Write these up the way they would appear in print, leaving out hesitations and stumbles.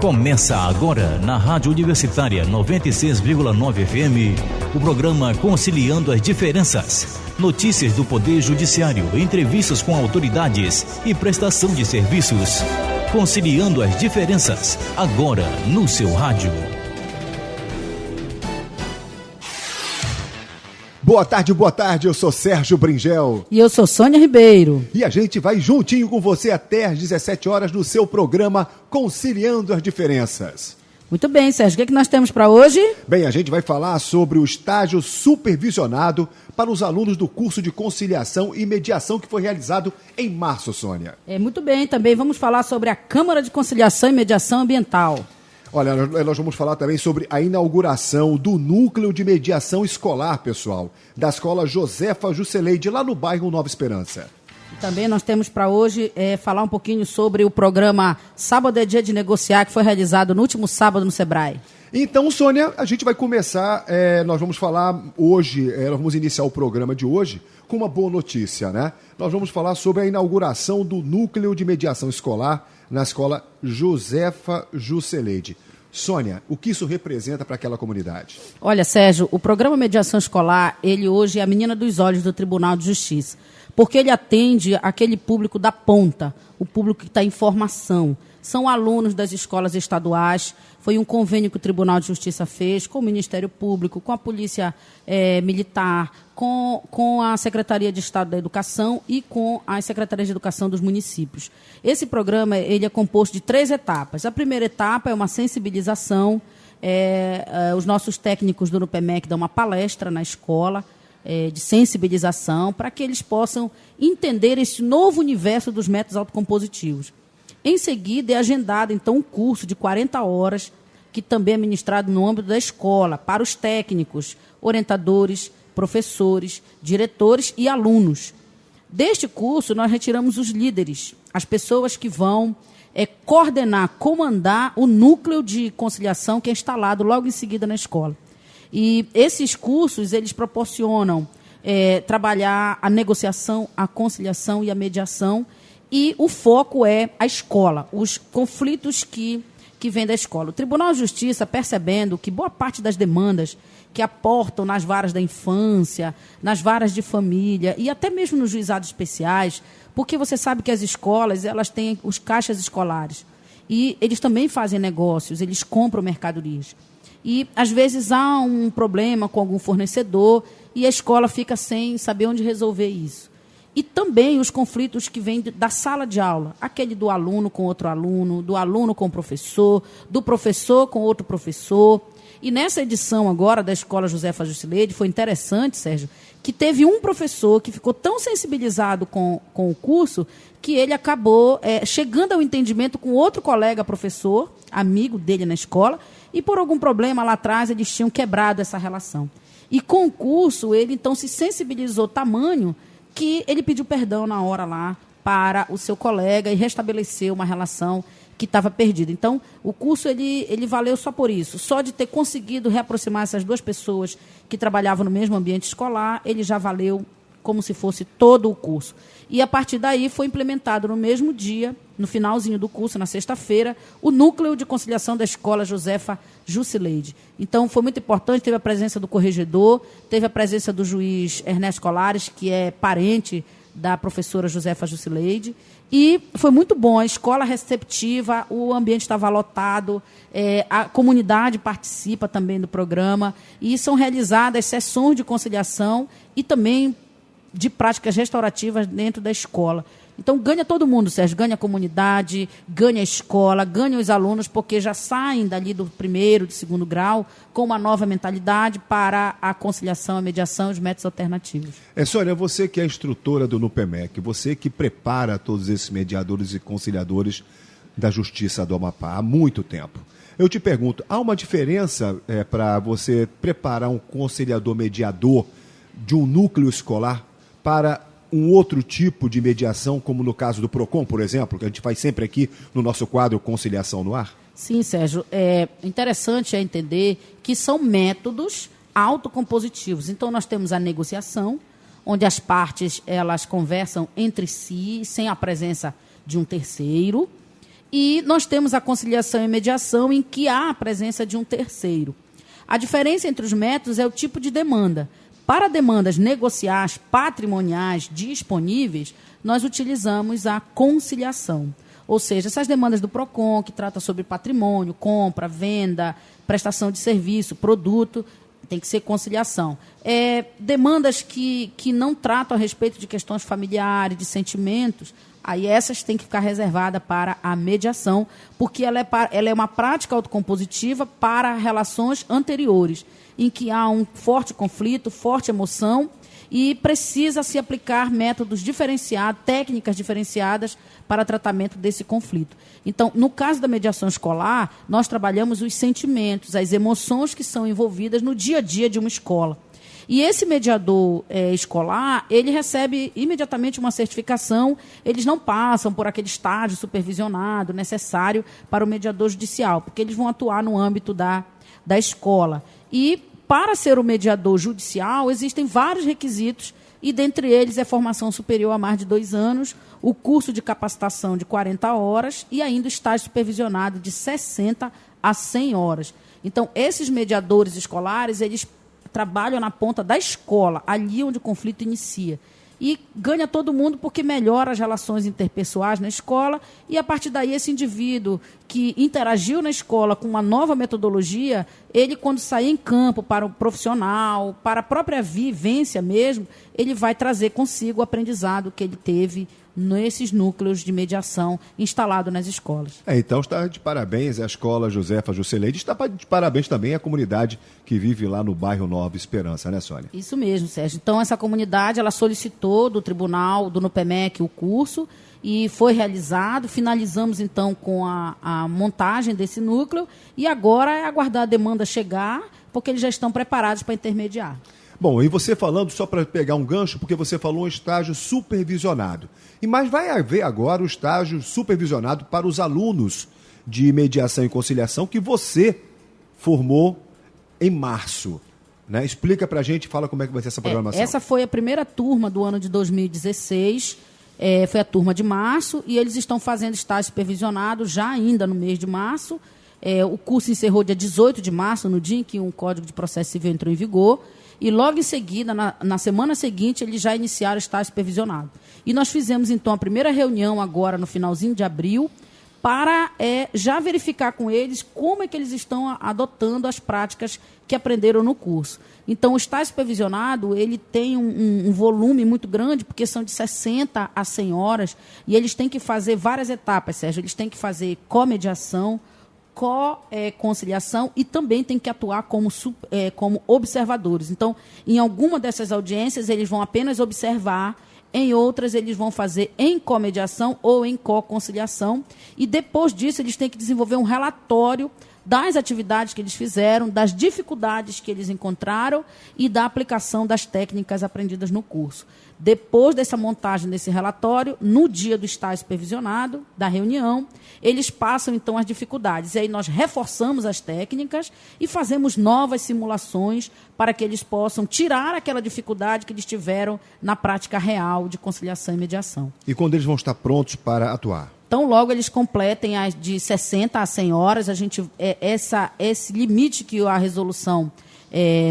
Começa agora na Rádio Universitária 96,9 FM, o programa Conciliando as Diferenças. Notícias do Poder Judiciário, entrevistas com autoridades e prestação de serviços. Conciliando as Diferenças, agora no seu rádio. Boa tarde, eu sou Sérgio Bringel. E eu sou Sônia Ribeiro. E a gente vai juntinho com você até às 17 horas no seu programa Conciliando as Diferenças. Muito bem, Sérgio, o que é que nós temos para hoje? Bem, a gente vai falar sobre o estágio supervisionado para os alunos do curso de conciliação e mediação que foi realizado em março, Sônia. Muito bem, também vamos falar sobre a Câmara de Conciliação e Mediação Ambiental. Olha, nós vamos falar também sobre a inauguração do Núcleo de Mediação Escolar, pessoal, da Escola Josefa Jusceleide, lá no bairro Nova Esperança. E também nós temos para hoje falar um pouquinho sobre o programa Sábado é Dia de Negociar, que foi realizado no último sábado no Sebrae. Então, Sônia, a gente vai começar, nós vamos falar hoje, nós vamos iniciar o programa de hoje com uma boa notícia, né? Nós vamos falar sobre a inauguração do Núcleo de Mediação Escolar na Escola Josefa Jusceleide. Sônia, o que isso representa para aquela comunidade? Olha, Sérgio, o programa Mediação Escolar, ele hoje é a menina dos olhos do Tribunal de Justiça, porque ele atende aquele público da ponta, o público que está em formação. São alunos das escolas estaduais. Foi um convênio que o Tribunal de Justiça fez com o Ministério Público, com a Polícia Militar, com a Secretaria de Estado da Educação e com as Secretarias de Educação dos municípios. Esse programa ele é composto de 3 etapas. A primeira etapa é uma sensibilização. Os nossos técnicos do NUPEMEC dão uma palestra na escola de sensibilização para que eles possam entender esse novo universo dos métodos autocompositivos. Em seguida, é agendado, então, um curso de 40 horas, que também é ministrado no âmbito da escola, para os técnicos, orientadores, professores, diretores e alunos. Deste curso, nós retiramos os líderes, as pessoas que vão coordenar, comandar o núcleo de conciliação que é instalado logo em seguida na escola. E esses cursos, eles proporcionam trabalhar a negociação, a conciliação e a mediação. E o foco é a escola, os conflitos que vêm da escola. O Tribunal de Justiça, percebendo que boa parte das demandas que aportam nas varas da infância, nas varas de família e até mesmo nos juizados especiais, porque você sabe que as escolas elas têm os caixas escolares e eles também fazem negócios, eles compram mercadorias. E, às vezes, há um problema com algum fornecedor e a escola fica sem saber onde resolver isso. E também os conflitos que vêm da sala de aula, aquele do aluno com outro aluno, do aluno com o professor, do professor com outro professor. E nessa edição agora da Escola Josefa Jusceleide, foi interessante, Sérgio, que teve um professor que ficou tão sensibilizado com o curso que ele acabou chegando ao entendimento com outro colega professor, amigo dele na escola, e por algum problema lá atrás eles tinham quebrado essa relação. E com o curso ele então se sensibilizou tamanho que ele pediu perdão na hora lá para o seu colega e restabeleceu uma relação que estava perdida. Então, o curso ele valeu só por isso. Só de ter conseguido reaproximar essas duas pessoas que trabalhavam no mesmo ambiente escolar, ele já valeu como se fosse todo o curso. E, a partir daí, foi implementado no mesmo dia, no finalzinho do curso, na sexta-feira, o Núcleo de Conciliação da Escola Josefa Jusceleide. Então, foi muito importante, teve a presença do corregedor, teve a presença do juiz Ernesto Colares, que é parente da professora Josefa Jusceleide, e foi muito bom, a escola receptiva, o ambiente estava lotado, a comunidade participa também do programa, e são realizadas sessões de conciliação e também de práticas restaurativas dentro da escola. Então, ganha todo mundo, Sérgio. Ganha a comunidade, ganha a escola, ganha os alunos, porque já saem dali do primeiro, do segundo grau, com uma nova mentalidade para a conciliação, a mediação e os métodos alternativos. Sônia, você que é instrutora do NUPEMEC, você que prepara todos esses mediadores e conciliadores da Justiça do Amapá há muito tempo. Eu te pergunto, há uma diferença para você preparar um conciliador mediador de um núcleo escolar para um outro tipo de mediação, como no caso do PROCON, por exemplo, que a gente faz sempre aqui no nosso quadro Conciliação no Ar? Sim, Sérgio. Interessante entender que são métodos autocompositivos. Então, nós temos a negociação, onde as partes elas conversam entre si, sem a presença de um terceiro. E nós temos a conciliação e mediação em que há a presença de um terceiro. A diferença entre os métodos é o tipo de demanda. Para demandas negociais, patrimoniais, disponíveis, nós utilizamos a conciliação. Ou seja, essas demandas do PROCON, que trata sobre patrimônio, compra, venda, prestação de serviço, produto, tem que ser conciliação. Demandas que não tratam a respeito de questões familiares, de sentimentos, aí essas têm que ficar reservadas para a mediação, porque ela é uma prática autocompositiva para relações anteriores, em que há um forte conflito, forte emoção, e precisa se aplicar métodos diferenciados, técnicas diferenciadas para tratamento desse conflito. Então, no caso da mediação escolar, nós trabalhamos os sentimentos, as emoções que são envolvidas no dia a dia de uma escola. E esse mediador escolar, ele recebe imediatamente uma certificação, eles não passam por aquele estágio supervisionado necessário para o mediador judicial, porque eles vão atuar no âmbito da escola. E para ser o mediador judicial, existem vários requisitos, e dentre eles é formação superior a mais de 2 anos, o curso de capacitação de 40 horas e ainda o estágio supervisionado de 60 a 100 horas. Então, esses mediadores escolares, eles trabalham na ponta da escola, ali onde o conflito inicia. E ganha todo mundo porque melhora as relações interpessoais na escola e, a partir daí, esse indivíduo que interagiu na escola com uma nova metodologia, ele, quando sair em campo para o profissional, para a própria vivência mesmo, ele vai trazer consigo o aprendizado que ele teve nesses núcleos de mediação instalados nas escolas. Então está de parabéns a Escola Josefa Juscelide, está de parabéns também a comunidade que vive lá no bairro Nova Esperança, né, Sônia? Isso mesmo, Sérgio. Então essa comunidade, ela solicitou do tribunal, do NUPEMEC, o curso e foi realizado. Finalizamos então com a montagem desse núcleo e agora é aguardar a demanda chegar, porque eles já estão preparados para intermediar. Bom, e você falando, só para pegar um gancho, porque você falou um estágio supervisionado. Mas vai haver agora o estágio supervisionado para os alunos de mediação e conciliação que você formou em março. Né? Explica para a gente, fala como é que vai ser essa programação. Essa foi a primeira turma do ano de 2016, foi a turma de março, e eles estão fazendo estágio supervisionado já ainda no mês de março. O curso encerrou dia 18 de março, no dia em que um Código de Processo Civil entrou em vigor. E logo em seguida, na semana seguinte, eles já iniciaram o estágio supervisionado. E nós fizemos, então, a primeira reunião agora no finalzinho de abril para já verificar com eles como é que eles estão adotando as práticas que aprenderam no curso. Então, o estágio supervisionado, ele tem um volume muito grande, porque são de 60 a 100 horas, e eles têm que fazer várias etapas, Sérgio. Eles têm que fazer comediação, conciliação e também tem que atuar como observadores. Então, em alguma dessas audiências, eles vão apenas observar, em outras, eles vão fazer em comediação ou em conciliação, e depois disso, eles têm que desenvolver um relatório das atividades que eles fizeram, das dificuldades que eles encontraram e da aplicação das técnicas aprendidas no curso. Depois dessa montagem desse relatório, no dia do estágio supervisionado, da reunião, eles passam, então, as dificuldades. E aí nós reforçamos as técnicas e fazemos novas simulações para que eles possam tirar aquela dificuldade que eles tiveram na prática real de conciliação e mediação. E quando eles vão estar prontos para atuar? Então, logo eles completem as de 60 a 100 horas, esse limite que a resolução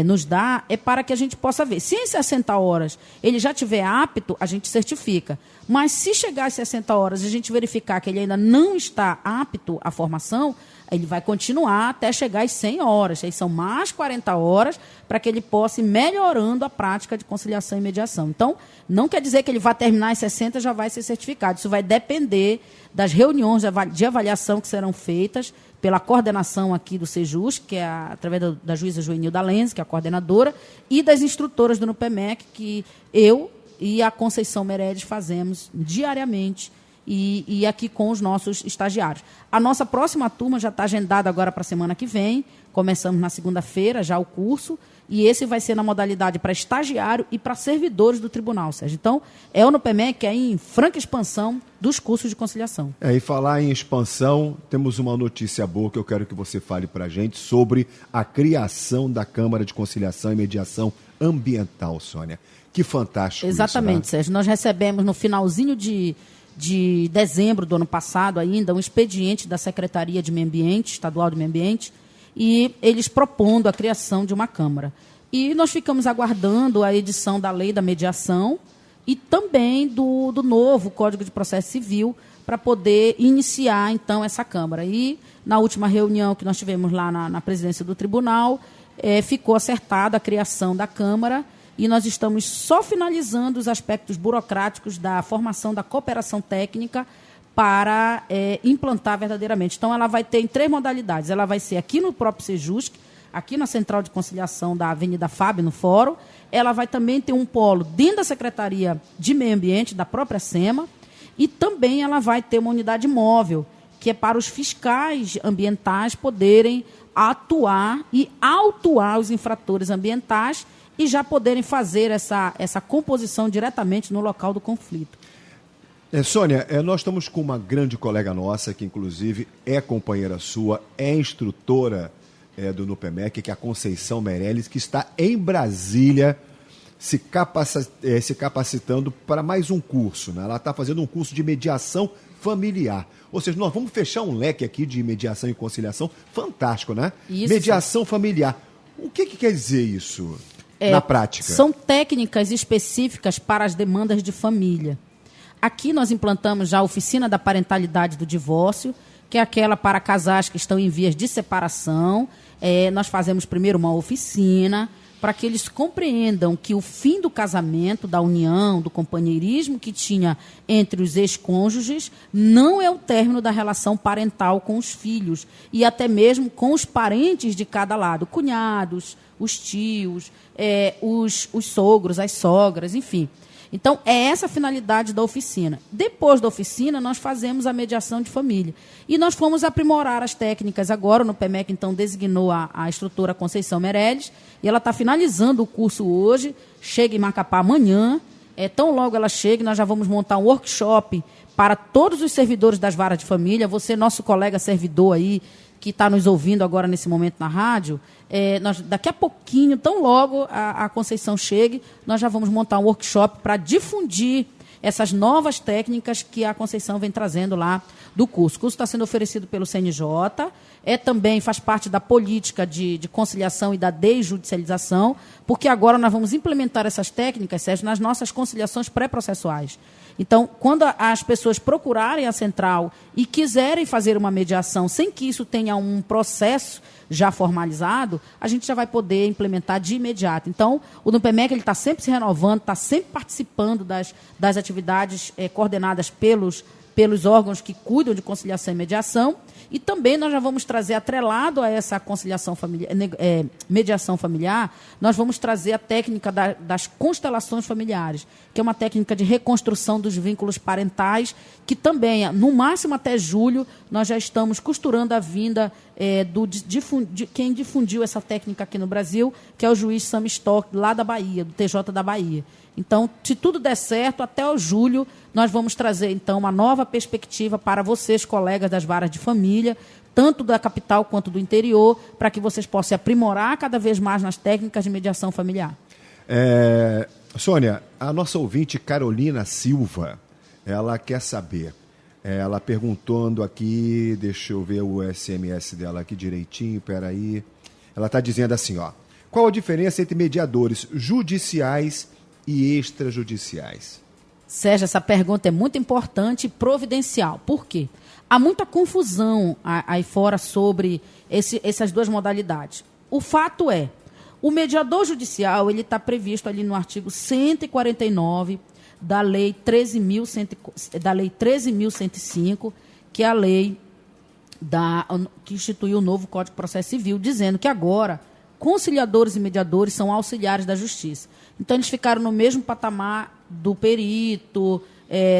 nos dá é para que a gente possa ver. Se em 60 horas ele já estiver apto, a gente certifica. Mas se chegar às 60 horas e a gente verificar que ele ainda não está apto à formação, ele vai continuar até chegar às 100 horas. Aí são mais 40 horas para que ele possa ir melhorando a prática de conciliação e mediação. Então, não quer dizer que ele vai terminar às 60 e já vai ser certificado. Isso vai depender das reuniões de avaliação que serão feitas pela coordenação aqui do Sejus, que é através da juíza Joenilda Lenz, que é a coordenadora, e das instrutoras do NUPEMEC, que eu e a Conceição Meredes fazemos diariamente e aqui com os nossos estagiários. A nossa próxima turma já está agendada agora para a semana que vem, começamos na segunda-feira já o curso, e esse vai ser na modalidade para estagiário e para servidores do tribunal, Sérgio. Então, é o NUPEMEC que é em franca expansão dos cursos de conciliação. E falar em expansão, temos uma notícia boa que eu quero que você fale para a gente sobre a criação da Câmara de Conciliação e Mediação Ambiental, Sônia. Que fantástico. Exatamente, isso, né? Sérgio. Nós recebemos no finalzinho de de dezembro do ano passado ainda, um expediente da Secretaria de Meio Ambiente, Estadual de Meio Ambiente, e eles propondo a criação de uma Câmara. E nós ficamos aguardando a edição da Lei da Mediação e também do novo Código de Processo Civil para poder iniciar, então, essa Câmara. E, na última reunião que nós tivemos lá na presidência do tribunal, ficou acertada a criação da Câmara e nós estamos só finalizando os aspectos burocráticos da formação da cooperação técnica para implantar verdadeiramente. Então, ela vai ter em 3 modalidades. Ela vai ser aqui no próprio Sejusc, aqui na Central de Conciliação da Avenida Fábio, no Fórum. Ela vai também ter um polo dentro da Secretaria de Meio Ambiente, da própria SEMA, e também ela vai ter uma unidade móvel, que é para os fiscais ambientais poderem atuar e autuar os infratores ambientais e já poderem fazer essa composição diretamente no local do conflito. Sônia, nós estamos com uma grande colega nossa, que inclusive é companheira sua, é instrutora do NUPEMEC, que é a Conceição Meirelles, que está em Brasília se capacitando para mais um curso, né? Ela está fazendo um curso de mediação familiar. Ou seja, nós vamos fechar um leque aqui de mediação e conciliação fantástico, né? Isso. Mediação familiar. O que quer dizer isso na prática? São técnicas específicas para as demandas de família. Aqui nós implantamos já a oficina da parentalidade do divórcio, que é aquela para casais que estão em vias de separação. Nós fazemos primeiro uma oficina para que eles compreendam que o fim do casamento, da união, do companheirismo que tinha entre os ex-cônjuges, não é o término da relação parental com os filhos e até mesmo com os parentes de cada lado, cunhados, os tios, os sogros, as sogras, enfim. Então, é essa a finalidade da oficina. Depois da oficina, nós fazemos a mediação de família. E nós fomos aprimorar as técnicas agora. O NUPEMEC, então, designou a instrutora Conceição Meirelles, e ela está finalizando o curso hoje, chega em Macapá amanhã. Tão logo ela chega, nós já vamos montar um workshop para todos os servidores das varas de família. Você, nosso colega servidor aí, que está nos ouvindo agora nesse momento na rádio, daqui a pouquinho, tão logo a Conceição chegue, nós já vamos montar um workshop para difundir essas novas técnicas que a Conceição vem trazendo lá do curso. O curso está sendo oferecido pelo CNJ, também faz parte da política de conciliação e da desjudicialização, porque agora nós vamos implementar essas técnicas, Sérgio, nas nossas conciliações pré-processuais. Então, quando as pessoas procurarem a central e quiserem fazer uma mediação sem que isso tenha um processo já formalizado, a gente já vai poder implementar de imediato. Então, o NUPEMEC está sempre se renovando, está sempre participando das atividades coordenadas pelos órgãos que cuidam de conciliação e mediação, e também nós já vamos trazer, atrelado a essa conciliação familiar, mediação familiar, nós vamos trazer a técnica das constelações familiares, que é uma técnica de reconstrução dos vínculos parentais, que também, no máximo até julho, nós já estamos costurando a vinda de quem difundiu essa técnica aqui no Brasil, que é o juiz Sam Stock, lá da Bahia, do TJ da Bahia. Então, se tudo der certo, até o julho, nós vamos trazer, então, uma nova perspectiva para vocês, colegas das varas de família, tanto da capital quanto do interior, para que vocês possam se aprimorar cada vez mais nas técnicas de mediação familiar. Sônia, a nossa ouvinte Carolina Silva, ela quer saber, ela perguntando aqui, deixa eu ver o SMS dela aqui direitinho, peraí. Ela está dizendo assim, qual a diferença entre mediadores judiciais e extrajudiciais? Sérgio, essa pergunta é muito importante e providencial. Por quê? Há muita confusão aí fora sobre essas duas modalidades. O fato é, o mediador judicial ele está previsto ali no artigo 149 da Lei 13.105, que é a lei que instituiu o novo Código de Processo Civil, dizendo que agora conciliadores e mediadores são auxiliares da justiça. Então, eles ficaram no mesmo patamar do perito,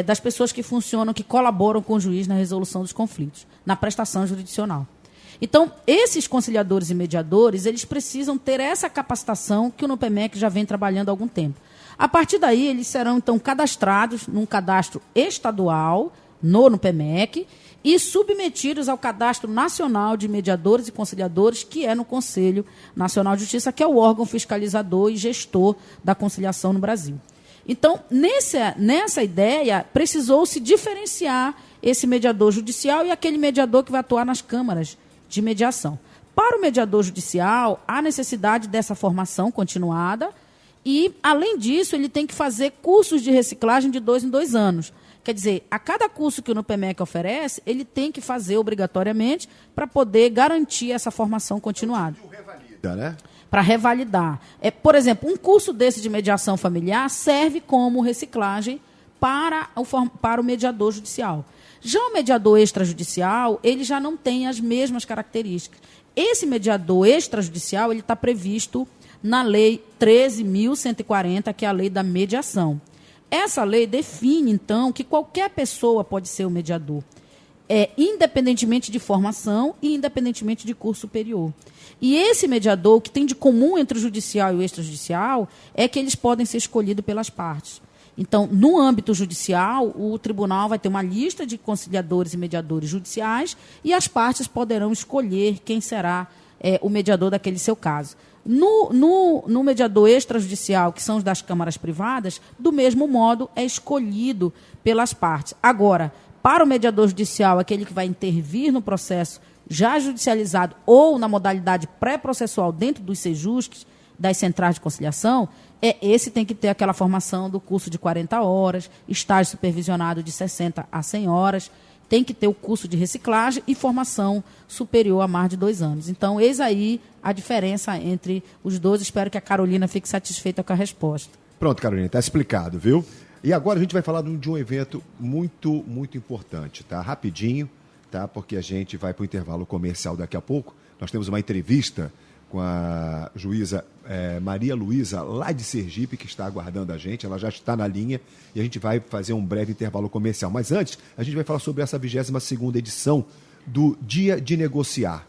das pessoas que funcionam, que colaboram com o juiz na resolução dos conflitos, na prestação jurisdicional. Então, esses conciliadores e mediadores, eles precisam ter essa capacitação que o NUPEMEC já vem trabalhando há algum tempo. A partir daí, eles serão, então, cadastrados num cadastro estadual, no NUPEMEC, e submetidos ao Cadastro Nacional de Mediadores e Conciliadores, que é no Conselho Nacional de Justiça, que é o órgão fiscalizador e gestor da conciliação no Brasil. Então, nessa ideia, precisou-se diferenciar esse mediador judicial e aquele mediador que vai atuar nas câmaras de mediação. Para o mediador judicial, há necessidade dessa formação continuada e, além disso, ele tem que fazer cursos de reciclagem de 2 em 2 anos. Quer dizer, a cada curso que o NUPEMEC oferece, ele tem que fazer obrigatoriamente para poder garantir essa formação continuada. Revalida, né? Para revalidar. Por exemplo, um curso desse de mediação familiar serve como reciclagem para o mediador judicial. Já o mediador extrajudicial, ele já não tem as mesmas características. Esse mediador extrajudicial, ele está previsto na Lei 13.140, que é a Lei da Mediação. Essa lei define, então, que qualquer pessoa pode ser o mediador, independentemente de formação e independentemente de curso superior. E esse mediador, o que tem de comum entre o judicial e o extrajudicial, é que eles podem ser escolhidos pelas partes. Então, no âmbito judicial, o tribunal vai ter uma lista de conciliadores e mediadores judiciais e as partes poderão escolher quem será o mediador daquele seu caso. No mediador extrajudicial, que são os das câmaras privadas, do mesmo modo é escolhido pelas partes. Agora, para o mediador judicial, aquele que vai intervir no processo já judicializado ou na modalidade pré-processual dentro dos sejusques, das centrais de conciliação, esse tem que ter aquela formação do curso de 40 horas, estágio supervisionado de 60 a 100 horas, tem que ter o curso de reciclagem e formação superior a mais de 2 anos. Então, eis aí a diferença entre os dois. Espero que a Carolina fique satisfeita com a resposta. Pronto, Carolina, está explicado, viu? E agora a gente vai falar de um evento muito, muito importante, tá? Rapidinho, tá? Porque a gente vai para o intervalo comercial daqui a pouco. Nós temos uma entrevista com a juíza Maria Luísa, lá de Sergipe, que está aguardando a gente. Ela já está na linha e a gente vai fazer um breve intervalo comercial. Mas antes, a gente vai falar sobre essa 22ª edição do Dia de Negociar,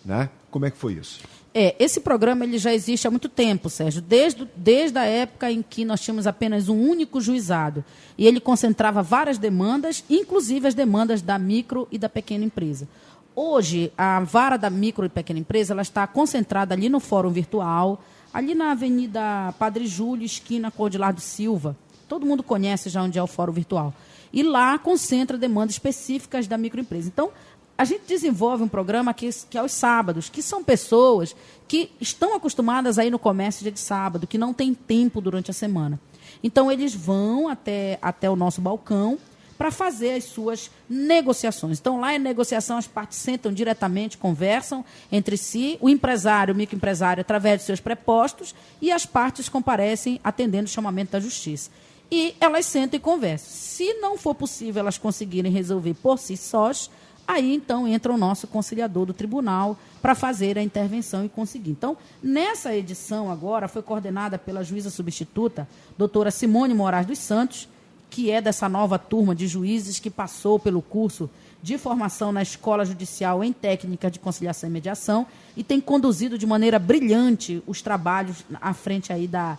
né? Como é que foi isso? Esse programa ele já existe há muito tempo, Sérgio, desde a época em que nós tínhamos apenas um único juizado. E ele concentrava várias demandas, inclusive as demandas da micro e da pequena empresa. Hoje, a vara da micro e pequena empresa ela está concentrada ali no Fórum Virtual, ali na Avenida Padre Júlio, esquina com Odilardo Silva. Todo mundo conhece já onde é o Fórum Virtual. E lá concentra demandas específicas da microempresa. Então, a gente desenvolve um programa que é aos sábados, que são pessoas que estão acostumadas a ir no comércio dia de sábado, que não tem tempo durante a semana. Então, eles vão até o nosso balcão para fazer as suas negociações. Então, lá é negociação, as partes sentam diretamente, conversam entre si, o empresário, o microempresário, através de seus prepostos, e as partes comparecem atendendo o chamamento da justiça. E elas sentam e conversam. Se não for possível elas conseguirem resolver por si sós, aí, então, entra o nosso conciliador do tribunal para fazer a intervenção e conseguir. Então, nessa edição agora, foi coordenada pela juíza substituta, doutora Simone Moraes dos Santos, que é dessa nova turma de juízes que passou pelo curso de formação na Escola Judicial em Técnica de Conciliação e Mediação e tem conduzido de maneira brilhante os trabalhos à frente aí da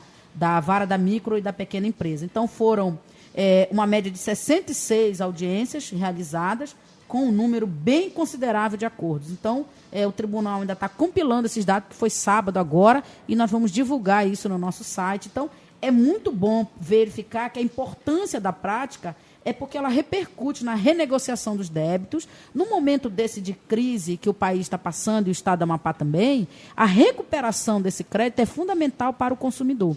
vara da micro e da pequena empresa. Então, foram uma média de 66 audiências realizadas, com um número bem considerável de acordos. Então, o tribunal ainda está compilando esses dados, que foi sábado agora, e nós vamos divulgar isso no nosso site. Então, é muito bom verificar que a importância da prática é porque ela repercute na renegociação dos débitos. No momento desse de crise que o país está passando e o Estado do Amapá também, a recuperação desse crédito é fundamental para o consumidor.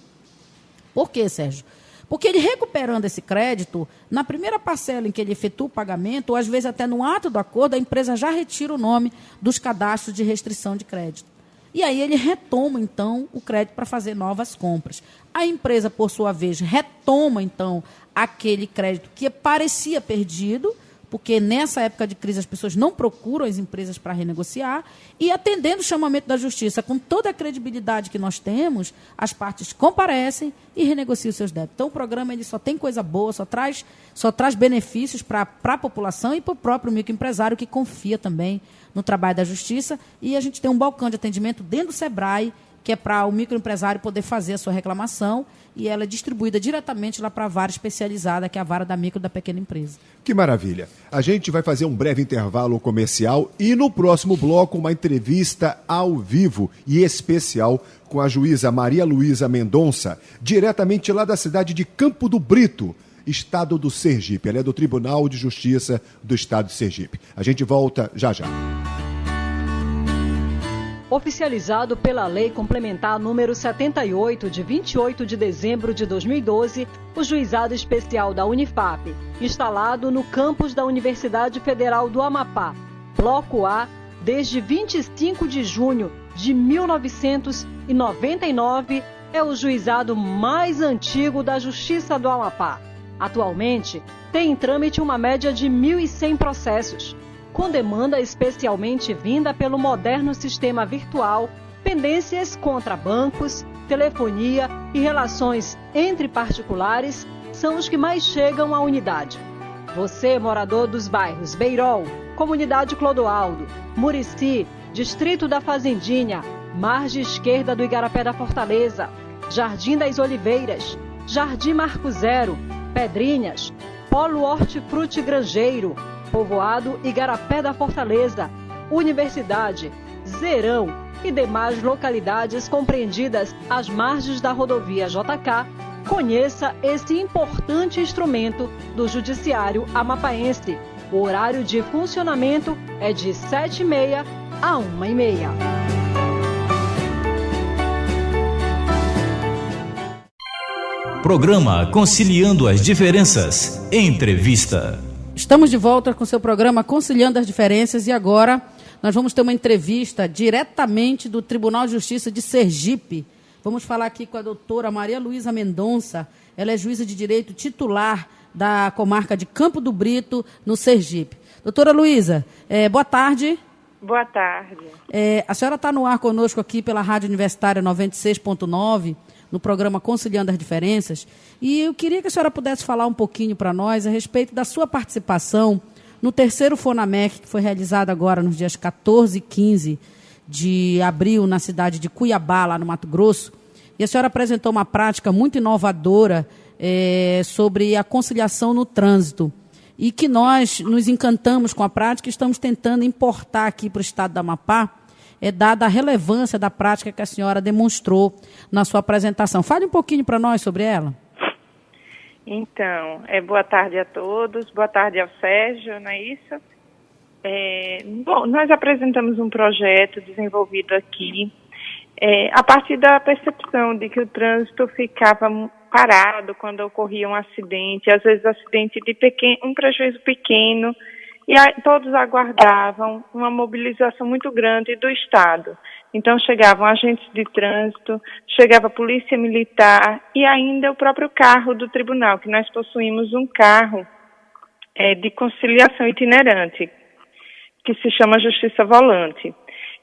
Por quê, Sérgio? Porque ele recuperando esse crédito, na primeira parcela em que ele efetua o pagamento, ou às vezes até no ato do acordo, a empresa já retira o nome dos cadastros de restrição de crédito. E aí ele retoma, então, o crédito para fazer novas compras. A empresa, por sua vez, retoma, então, aquele crédito que parecia perdido, porque nessa época de crise as pessoas não procuram as empresas para renegociar, e atendendo o chamamento da justiça com toda a credibilidade que nós temos, as partes comparecem e renegociam seus débitos. Então o programa ele só tem coisa boa, só traz benefícios para a população e para o próprio microempresário que confia também no trabalho da justiça. E a gente tem um balcão de atendimento dentro do SEBRAE, que é para o microempresário poder fazer a sua reclamação, e ela é distribuída diretamente lá para a vara especializada, que é a vara da micro e da pequena empresa. Que maravilha. A gente vai fazer um breve intervalo comercial e no próximo bloco uma entrevista ao vivo e especial com a juíza Maria Luísa Mendonça, diretamente lá da cidade de Campo do Brito, estado do Sergipe. Ela é do Tribunal de Justiça do estado de Sergipe. A gente volta já já. Oficializado pela Lei Complementar número 78, de 28 de dezembro de 2012, o Juizado Especial da Unifap, instalado no campus da Universidade Federal do Amapá, Bloco A, desde 25 de junho de 1999, é o juizado mais antigo da Justiça do Amapá. Atualmente, tem em trâmite uma média de 1.100 processos, com demanda especialmente vinda pelo moderno sistema virtual, pendências contra bancos, telefonia e relações entre particulares são os que mais chegam à unidade. Você, morador dos bairros Beirol, Comunidade Clodoaldo, Murici, Distrito da Fazendinha, Margem Esquerda do Igarapé da Fortaleza, Jardim das Oliveiras, Jardim Marco Zero, Pedrinhas, Polo Hortifruti Grangeiro, Povoado Igarapé da Fortaleza, Universidade, Zerão e demais localidades compreendidas às margens da rodovia JK, conheça esse importante instrumento do Judiciário Amapaense. O horário de funcionamento é de 7h30 a 1h30. Programa Conciliando as Diferenças. Entrevista. Estamos de volta com o seu programa Conciliando as Diferenças e agora nós vamos ter uma entrevista diretamente do Tribunal de Justiça de Sergipe. Vamos falar aqui com a doutora Maria Luísa Mendonça. Ela é juíza de direito titular da comarca de Campo do Brito, no Sergipe. Doutora Luísa, boa tarde. Boa tarde. A senhora está no ar conosco aqui pela Rádio Universitária 96.9, no programa Conciliando as Diferenças, e eu queria que a senhora pudesse falar um pouquinho para nós a respeito da sua participação no terceiro FONAMEC, que foi realizado agora nos dias 14 e 15 de abril, na cidade de Cuiabá, lá no Mato Grosso, e a senhora apresentou uma prática muito inovadora sobre a conciliação no trânsito, e que nós nos encantamos com a prática e estamos tentando importar aqui para o estado do Amapá, dada a relevância da prática que a senhora demonstrou na sua apresentação. Fale um pouquinho para nós sobre ela. Então, boa tarde a todos, boa tarde ao Sérgio, não é isso? Bom, nós apresentamos um projeto desenvolvido aqui a partir da percepção de que o trânsito ficava parado quando ocorria um acidente, às vezes acidente de um prejuízo pequeno, e todos aguardavam uma mobilização muito grande do Estado. Então chegavam agentes de trânsito, chegava a polícia militar e ainda o próprio carro do tribunal, que nós possuímos um carro de conciliação itinerante, que se chama Justiça Volante.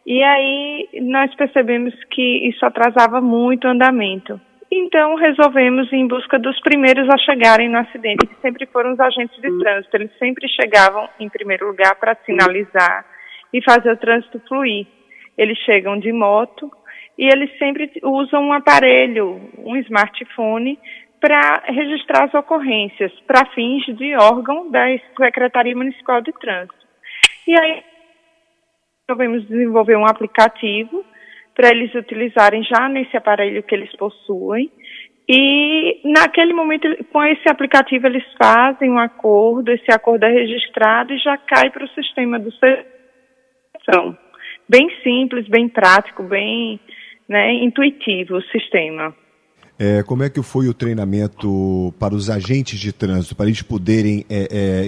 E aí nós percebemos que isso atrasava muito o andamento. Então, resolvemos ir em busca dos primeiros a chegarem no acidente, que sempre foram os agentes de trânsito. Eles sempre chegavam em primeiro lugar para sinalizar e fazer o trânsito fluir. Eles chegam de moto e eles sempre usam um aparelho, um smartphone, para registrar as ocorrências, para fins de órgão da Secretaria Municipal de Trânsito. E aí, resolvemos desenvolver um aplicativo para eles utilizarem já nesse aparelho que eles possuem. E, naquele momento, com esse aplicativo, eles fazem um acordo, esse acordo é registrado e já cai para o sistema do serviço. Bem simples, bem prático, bem intuitivo o sistema. Como é que foi o treinamento para os agentes de trânsito, para eles poderem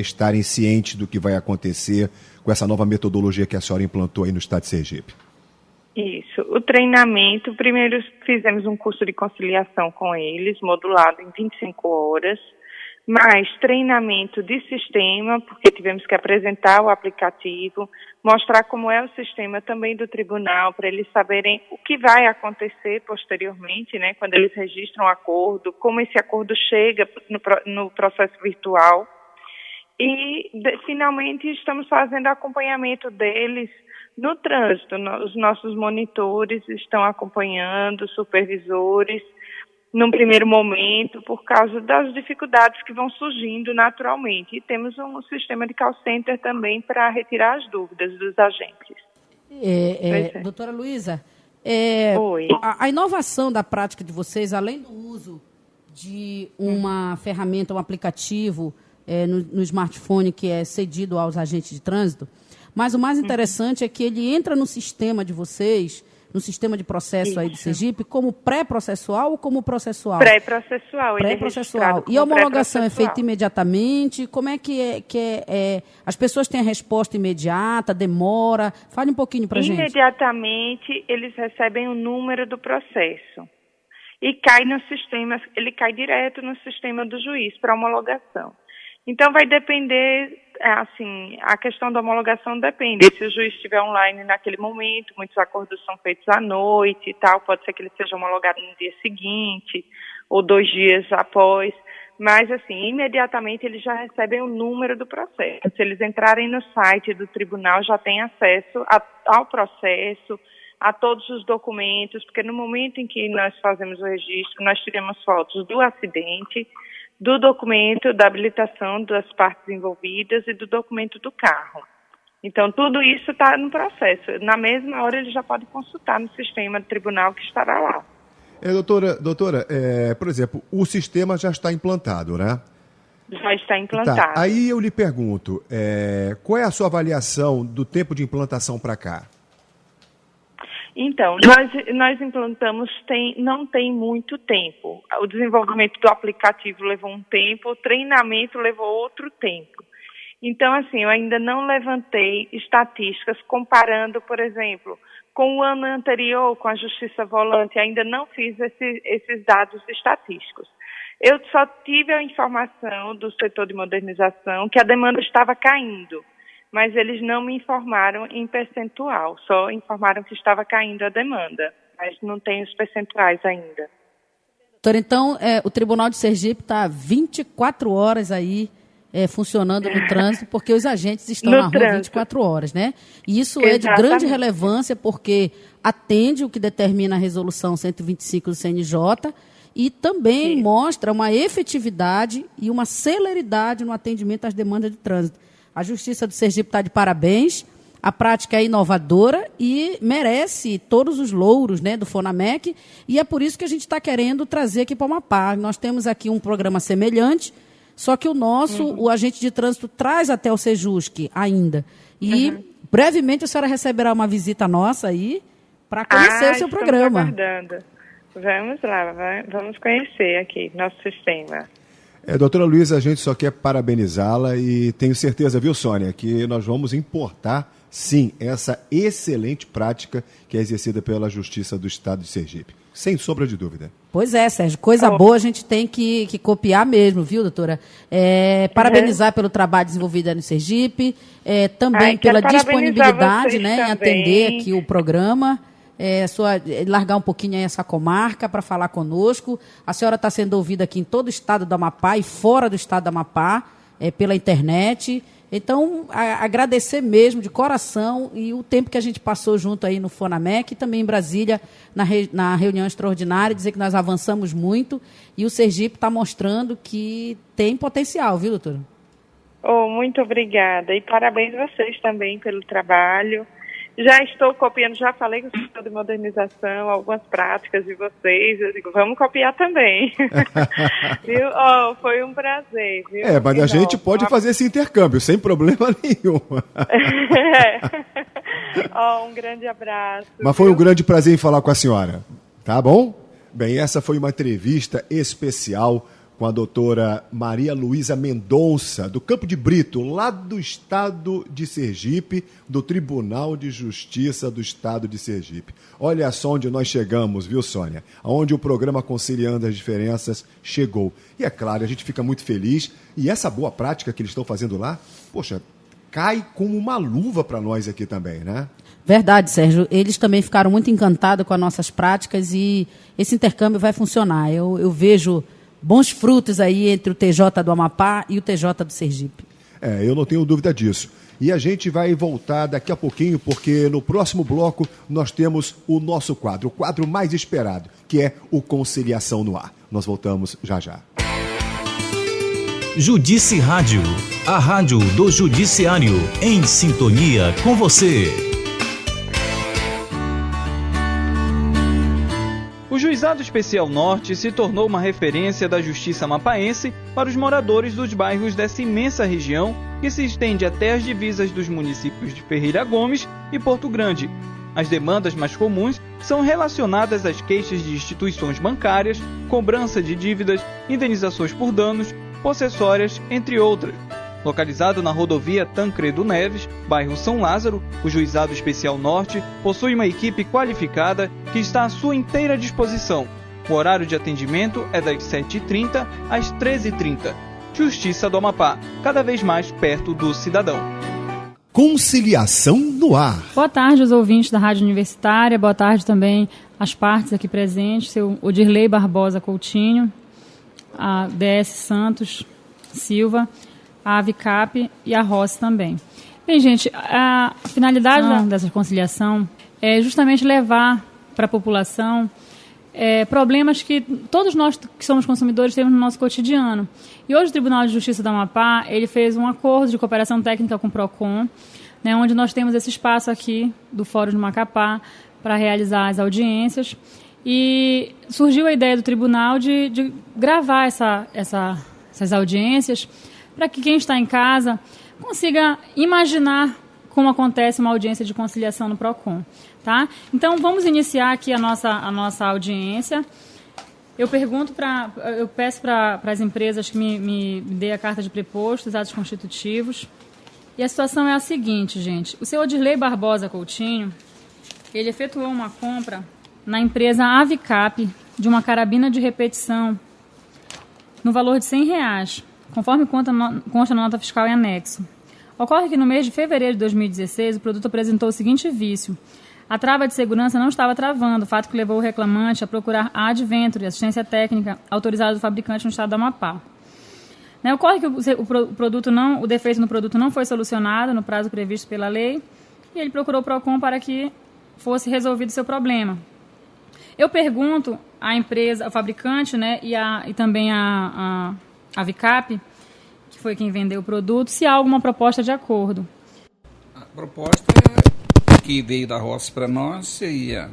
estarem cientes do que vai acontecer com essa nova metodologia que a senhora implantou aí no estado de Sergipe? Isso. O treinamento, primeiro fizemos um curso de conciliação com eles, modulado em 25 horas, mais treinamento de sistema, porque tivemos que apresentar o aplicativo, mostrar como é o sistema também do tribunal, para eles saberem o que vai acontecer posteriormente, quando eles registram o acordo, como esse acordo chega no processo virtual. E, finalmente, estamos fazendo acompanhamento deles no trânsito. Os nossos monitores estão acompanhando, supervisores, num primeiro momento, por causa das dificuldades que vão surgindo naturalmente. E temos um sistema de call center também para retirar as dúvidas dos agentes. Doutora Luísa, Oi. A inovação da prática de vocês, além do uso de uma ferramenta, um aplicativo no smartphone que é cedido aos agentes de trânsito, mas o mais interessante é que ele entra no sistema de vocês, no sistema de processo aí do Sergipe, como pré-processual ou como processual? Pré-processual. Pré-processual. E a homologação é feita imediatamente? Como é que é? As pessoas têm a resposta imediata, demora? Fale um pouquinho para a gente. Imediatamente, eles recebem o número do processo. E cai no sistema, ele cai direto no sistema do juiz para homologação. Então, vai depender, assim, a questão da homologação depende. Se o juiz estiver online naquele momento, muitos acordos são feitos à noite e tal, pode ser que ele seja homologado no dia seguinte ou 2 dias após. Mas, assim, imediatamente eles já recebem o número do processo. Se eles entrarem no site do tribunal, já têm acesso ao processo, a todos os documentos, porque no momento em que nós fazemos o registro, nós tiramos fotos do acidente, do documento da habilitação das partes envolvidas e do documento do carro. Então, tudo isso está no processo. Na mesma hora, ele já pode consultar no sistema do tribunal que estará lá. Doutora, por exemplo, o sistema já está implantado, né? Já está implantado. Tá. Aí eu lhe pergunto, qual é a sua avaliação do tempo de implantação para cá? Então, nós implantamos, não tem muito tempo. O desenvolvimento do aplicativo levou um tempo, o treinamento levou outro tempo. Então, assim, eu ainda não levantei estatísticas comparando, por exemplo, com o ano anterior, com a Justiça Volante, ainda não fiz esses dados estatísticos. Eu só tive a informação do setor de modernização que a demanda estava caindo, mas eles não me informaram em percentual, só informaram que estava caindo a demanda, mas não tem os percentuais ainda. Doutora, então, o Tribunal de Sergipe está 24 horas aí funcionando no trânsito, porque os agentes estão na rua 24 horas, né? E isso é de grande relevância, porque atende o que determina a Resolução 125 do CNJ e também mostra uma efetividade e uma celeridade no atendimento às demandas de trânsito. A Justiça do Sergipe está de parabéns, a prática é inovadora e merece todos os louros, né, do FONAMEC, e é por isso que a gente está querendo trazer aqui para o Amapá. Nós temos aqui um programa semelhante, só que o nosso, o agente de trânsito traz até o Sejusc ainda. E brevemente a senhora receberá uma visita nossa aí para conhecer o seu programa. Aguardando. Vamos lá, vamos conhecer aqui nosso sistema. Doutora Luísa, a gente só quer parabenizá-la e tenho certeza, viu, Sônia, que nós vamos importar, sim, essa excelente prática que é exercida pela Justiça do Estado de Sergipe. Sem sombra de dúvida. Pois é, Sérgio, coisa boa a gente tem que copiar mesmo, viu, doutora? Parabenizar pelo trabalho desenvolvido aí no Sergipe, também pela disponibilidade, né, em atender aqui o programa. Largar um pouquinho aí essa comarca para falar conosco. A senhora está sendo ouvida aqui em todo o estado do Amapá e fora do estado do Amapá, pela internet. Então, agradecer mesmo de coração e o tempo que a gente passou junto aí no FONAMEC e também em Brasília, na reunião extraordinária, dizer que nós avançamos muito e o Sergipe está mostrando que tem potencial, viu, doutora? Muito obrigada e parabéns a vocês também pelo trabalho. Já estou copiando, já falei com o setor de modernização, algumas práticas de vocês, eu digo, vamos copiar também. Viu? Foi um prazer. Viu? Mas a gente pode fazer esse intercâmbio, sem problema nenhum. Um grande abraço. Mas foi um grande prazer em falar com a senhora, tá bom? Bem, essa foi uma entrevista especial com a doutora Maria Luísa Mendonça, do Campo de Brito, lá do estado de Sergipe, do Tribunal de Justiça do Estado de Sergipe. Olha só onde nós chegamos, viu, Sônia? Onde o programa Conciliando as Diferenças chegou. E é claro, a gente fica muito feliz. E essa boa prática que eles estão fazendo lá, poxa, cai como uma luva para nós aqui também, né? Verdade, Sérgio. Eles também ficaram muito encantados com as nossas práticas e esse intercâmbio vai funcionar. Eu vejo bons frutos aí entre o TJ do Amapá e o TJ do Sergipe. Eu não tenho dúvida disso. E a gente vai voltar daqui a pouquinho, porque no próximo bloco nós temos o nosso quadro, o quadro mais esperado, que é o Conciliação no Ar. Nós voltamos já já. Judice Rádio, a rádio do Judiciário, em sintonia com você. O Juizado Especial Norte se tornou uma referência da justiça amapaense para os moradores dos bairros dessa imensa região, que se estende até as divisas dos municípios de Ferreira Gomes e Porto Grande. As demandas mais comuns são relacionadas às queixas de instituições bancárias, cobrança de dívidas, indenizações por danos, possessórias, entre outras. Localizado na rodovia Tancredo Neves, bairro São Lázaro, o Juizado Especial Norte possui uma equipe qualificada que está à sua inteira disposição. O horário de atendimento é das 7h30 às 13h30. Justiça do Amapá, cada vez mais perto do cidadão. Conciliação no Ar. Boa tarde aos ouvintes da Rádio Universitária, boa tarde também às partes aqui presentes, seu Odirley Barbosa Coutinho, a DS Santos Silva, a AVICAP e a ROS também. Bem, gente, a finalidade dessa conciliação é justamente levar para a população problemas que todos nós que somos consumidores temos no nosso cotidiano. E hoje o Tribunal de Justiça do Amapá, ele fez um acordo de cooperação técnica com o PROCON, né, onde nós temos esse espaço aqui do Fórum de Macapá para realizar as audiências. E surgiu a ideia do tribunal de gravar essas audiências para que quem está em casa consiga imaginar como acontece uma audiência de conciliação no PROCON. Tá? Então, vamos iniciar aqui a nossa audiência. Eu peço para as empresas que me dê a carta de preposto, os atos constitutivos. E a situação é a seguinte, gente. O senhor Odirley Barbosa Coutinho, ele efetuou uma compra na empresa AVICAP de uma carabina de repetição no valor de R$100, conforme consta na nota fiscal em anexo. Ocorre que no mês de fevereiro de 2016, o produto apresentou o seguinte vício. A trava de segurança não estava travando, fato que levou o reclamante a procurar a Adventure, assistência técnica autorizada do fabricante no estado do Amapá. Ocorre que o defeito no produto não foi solucionado no prazo previsto pela lei e ele procurou o PROCON para que fosse resolvido o seu problema. Eu pergunto à empresa, ao fabricante, né, e também a AVICAP, que foi quem vendeu o produto, se há alguma proposta de acordo. A proposta que veio da ROS para nós seria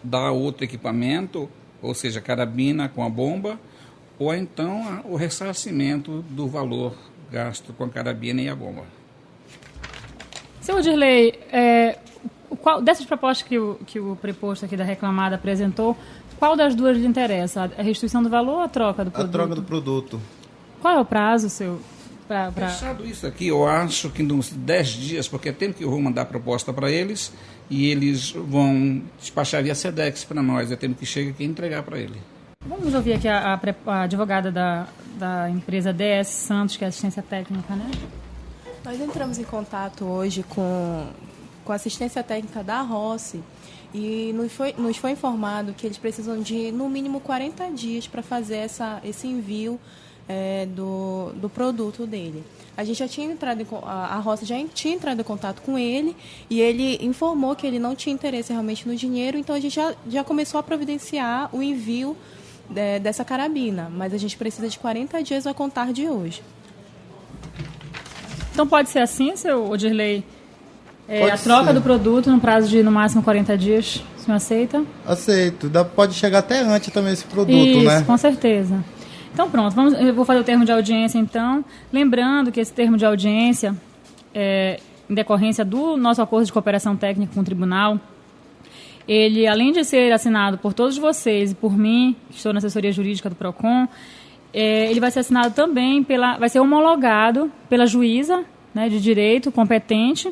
dar outro equipamento, ou seja, carabina com a bomba, ou então o ressarcimento do valor gasto com a carabina e a bomba. Seu Odirley, qual dessas propostas que o preposto aqui da reclamada apresentou, qual das duas lhe interessa? A restituição do valor ou a troca do produto? A troca do produto. Qual é o prazo, seu? Fechado isso aqui, eu acho que nos 10 dias, porque é tempo que eu vou mandar a proposta para eles e eles vão despachar via SEDEX para nós, é tempo que chega aqui entregar para ele. Vamos ouvir aqui a advogada da empresa DS Santos, que é assistência técnica, né? Nós entramos em contato hoje com a assistência técnica da Rossi e nos foi informado que eles precisam de, no mínimo, 40 dias para fazer esse envio do produto dele. A gente já tinha a Rossi já tinha entrado em contato com ele e ele informou que ele não tinha interesse realmente no dinheiro, então a gente já começou a providenciar o envio dessa carabina, mas a gente precisa de 40 dias a contar de hoje. Então pode ser assim, seu Odirley? A troca do produto no prazo de no máximo 40 dias, o senhor aceita? Aceito. Pode chegar até antes também esse produto, isso, né? Isso, com certeza. Então pronto, eu vou fazer o termo de audiência então. Lembrando que esse termo de audiência, em decorrência do nosso acordo de cooperação técnica com o tribunal, ele, além de ser assinado por todos vocês e por mim, que estou na assessoria jurídica do PROCON, ele vai ser assinado também vai ser homologado pela juíza, né, de direito competente.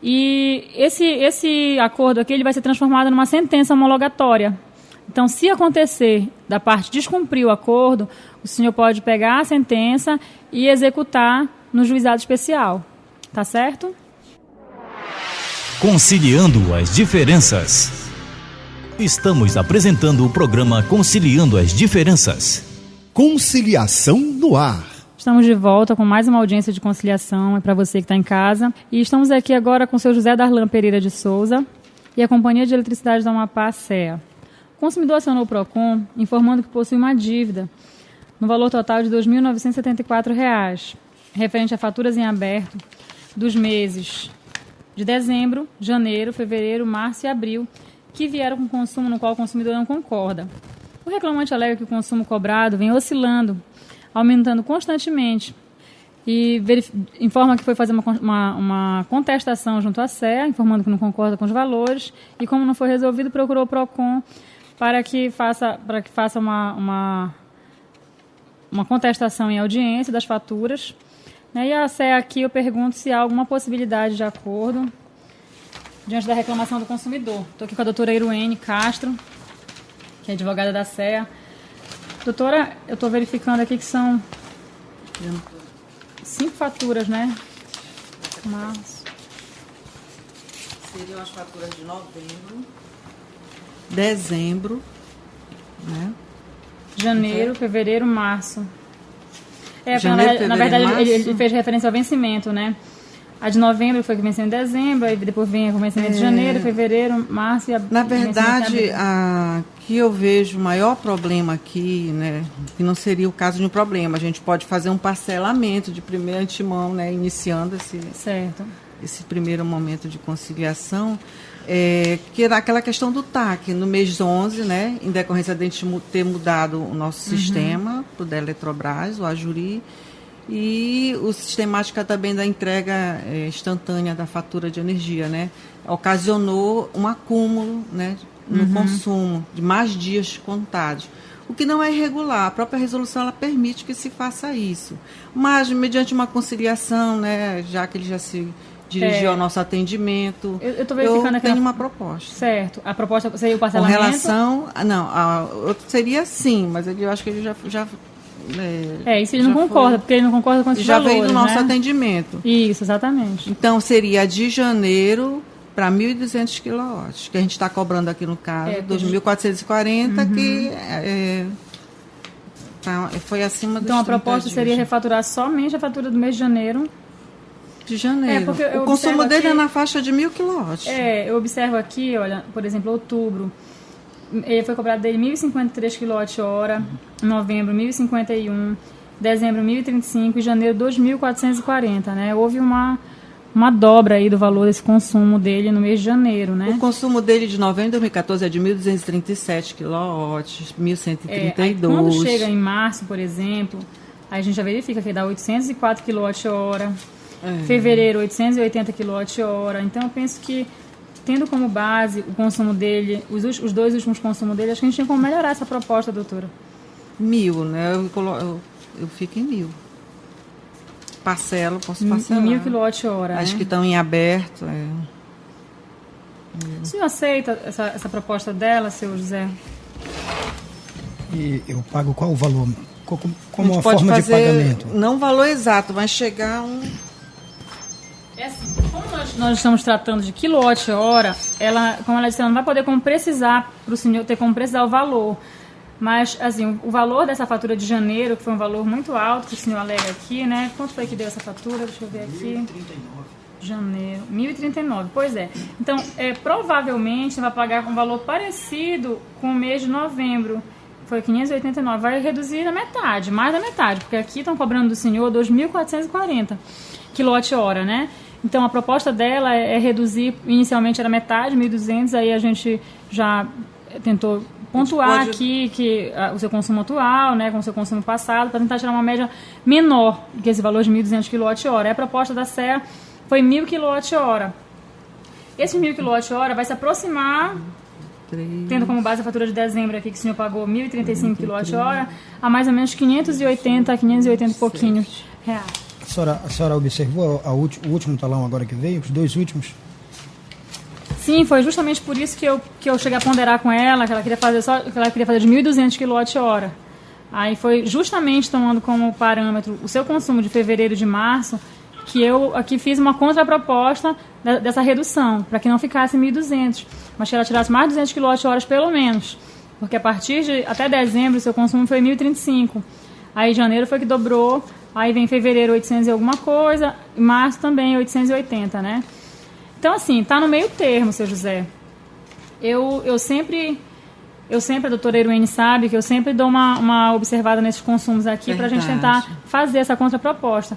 E esse acordo aqui ele vai ser transformado numa sentença homologatória. Então, se acontecer da parte descumprir o acordo, o senhor pode pegar a sentença e executar no juizado especial. Tá certo? Conciliando as diferenças. Estamos apresentando o programa Conciliando as Diferenças. Conciliação no Ar. Estamos de volta com mais uma audiência de conciliação, é para você que está em casa. E estamos aqui agora com o seu José Darlan Pereira de Souza e a Companhia de Eletricidade do Amapá, CEA. O consumidor acionou o PROCON informando que possui uma dívida no valor total de R$ 2.974, referente a faturas em aberto dos meses de dezembro, janeiro, fevereiro, março e abril, que vieram com consumo no qual o consumidor não concorda. O reclamante alega que o consumo cobrado vem oscilando, aumentando constantemente, e informa que foi fazer uma contestação junto à CEA, informando que não concorda com os valores, e como não foi resolvido, procurou o PROCON para que faça uma contestação em audiência das faturas. E a CEA aqui, eu pergunto se há alguma possibilidade de acordo diante da reclamação do consumidor. Estou aqui com a doutora Iruene Castro, que é advogada da CEA. Doutora, eu estou verificando aqui que são 5 faturas, né? Março. Seriam as faturas de novembro, dezembro, né? Janeiro, fevereiro, março. Janeiro, na verdade março. ele fez referência ao vencimento, né? A de novembro foi que venceu em dezembro, aí depois vem o vencimento de janeiro, fevereiro, março e abril. Na verdade, que eu vejo o maior problema aqui, né, que não seria o caso de um problema, a gente pode fazer um parcelamento de primeira antemão, né, iniciando esse primeiro momento de conciliação, que era aquela questão do TAC, no mês 11, né, em decorrência de a gente ter mudado o nosso sistema, o da Eletrobras, o Ajuri, e o sistemática também da entrega instantânea da fatura de energia, né, ocasionou um acúmulo, né, no consumo de mais dias contados, o que não é irregular. A própria resolução ela permite que se faça isso, mas mediante uma conciliação, né, já que ele já se dirigiu ao nosso atendimento, eu tenho uma proposta. Certo. A proposta seria o parcelamento? Com relação... seria sim, mas eu acho que ele já isso ele não concorda, porque ele não concorda com esses valores, já veio do nosso né? atendimento. Isso, exatamente. Então, seria de janeiro para 1.200 quilowatts, que a gente está cobrando aqui no caso, 2.440, que foi acima dos 30 Então, a proposta dias. seria refaturar somente a fatura do mês de janeiro. De janeiro. O consumo dele é na faixa de 1.000 quilowatts. Eu observo aqui, olha, por exemplo, outubro, ele foi cobrado dele 1.053 kWh, novembro 1.051, dezembro 1.035 e janeiro 2.440, né? Houve uma dobra aí do valor desse consumo dele no mês de janeiro, né? O consumo dele de novembro de 2014 é de 1.237 quilowatts, 1.132. Quando chega em março, por exemplo, aí a gente já verifica que dá 804 kWh, fevereiro 880 kWh, então eu penso que tendo como base o consumo dele, os dois últimos consumos dele, acho que a gente tem como melhorar essa proposta, doutora. 1.000, né? Eu fico em 1.000. Posso parcelar. 1.000 kWh. Acho que estão em aberto. O senhor aceita essa proposta dela, seu José? E eu pago qual o valor? Como a forma de pagamento? Não o valor exato, mas chegar a um... Como nós estamos tratando de quilowatt-hora, como ela disse, ela não vai poder precisar para o senhor ter como precisar o valor. Mas, assim, o valor dessa fatura de janeiro, que foi um valor muito alto, que o senhor alega aqui, né? Quanto foi que deu essa fatura? Deixa eu ver aqui. 1.039. Janeiro. 1.039, pois é. Então, provavelmente, você vai pagar um valor parecido com o mês de novembro. Foi 589. Vai reduzir a metade, mais da metade, porque aqui estão cobrando do senhor 2.440 kWh, né? Então, a proposta dela é reduzir, inicialmente era metade, 1.200, aí a gente já tentou pontuar aqui que o seu consumo atual, né, com o seu consumo passado, para tentar tirar uma média menor que esse valor de 1.200 kWh. A proposta da CEA foi 1.000 kWh. Esse 1.000 kWh vai se aproximar, tendo como base a fatura de dezembro aqui, que o senhor pagou 1.035 kWh, a mais ou menos 580 e pouquinho reais. A senhora observou o último talão agora que veio, os dois últimos? Sim, foi justamente por isso que eu cheguei a ponderar com ela, que ela queria fazer de 1.200 kWh. Aí foi justamente tomando como parâmetro o seu consumo de fevereiro e de março, que eu aqui fiz uma contraproposta dessa redução, para que não ficasse 1.200, mas que ela tirasse mais de 200 kWh pelo menos, porque a partir de até dezembro o seu consumo foi 1.035. Aí em janeiro foi que dobrou Aí vem fevereiro 800 e alguma coisa, março também 880, né? Então, assim, tá no meio termo, seu José. Eu sempre, a doutora Irwene sabe que eu sempre dou uma observada nesses consumos aqui para a gente tentar fazer essa contraproposta.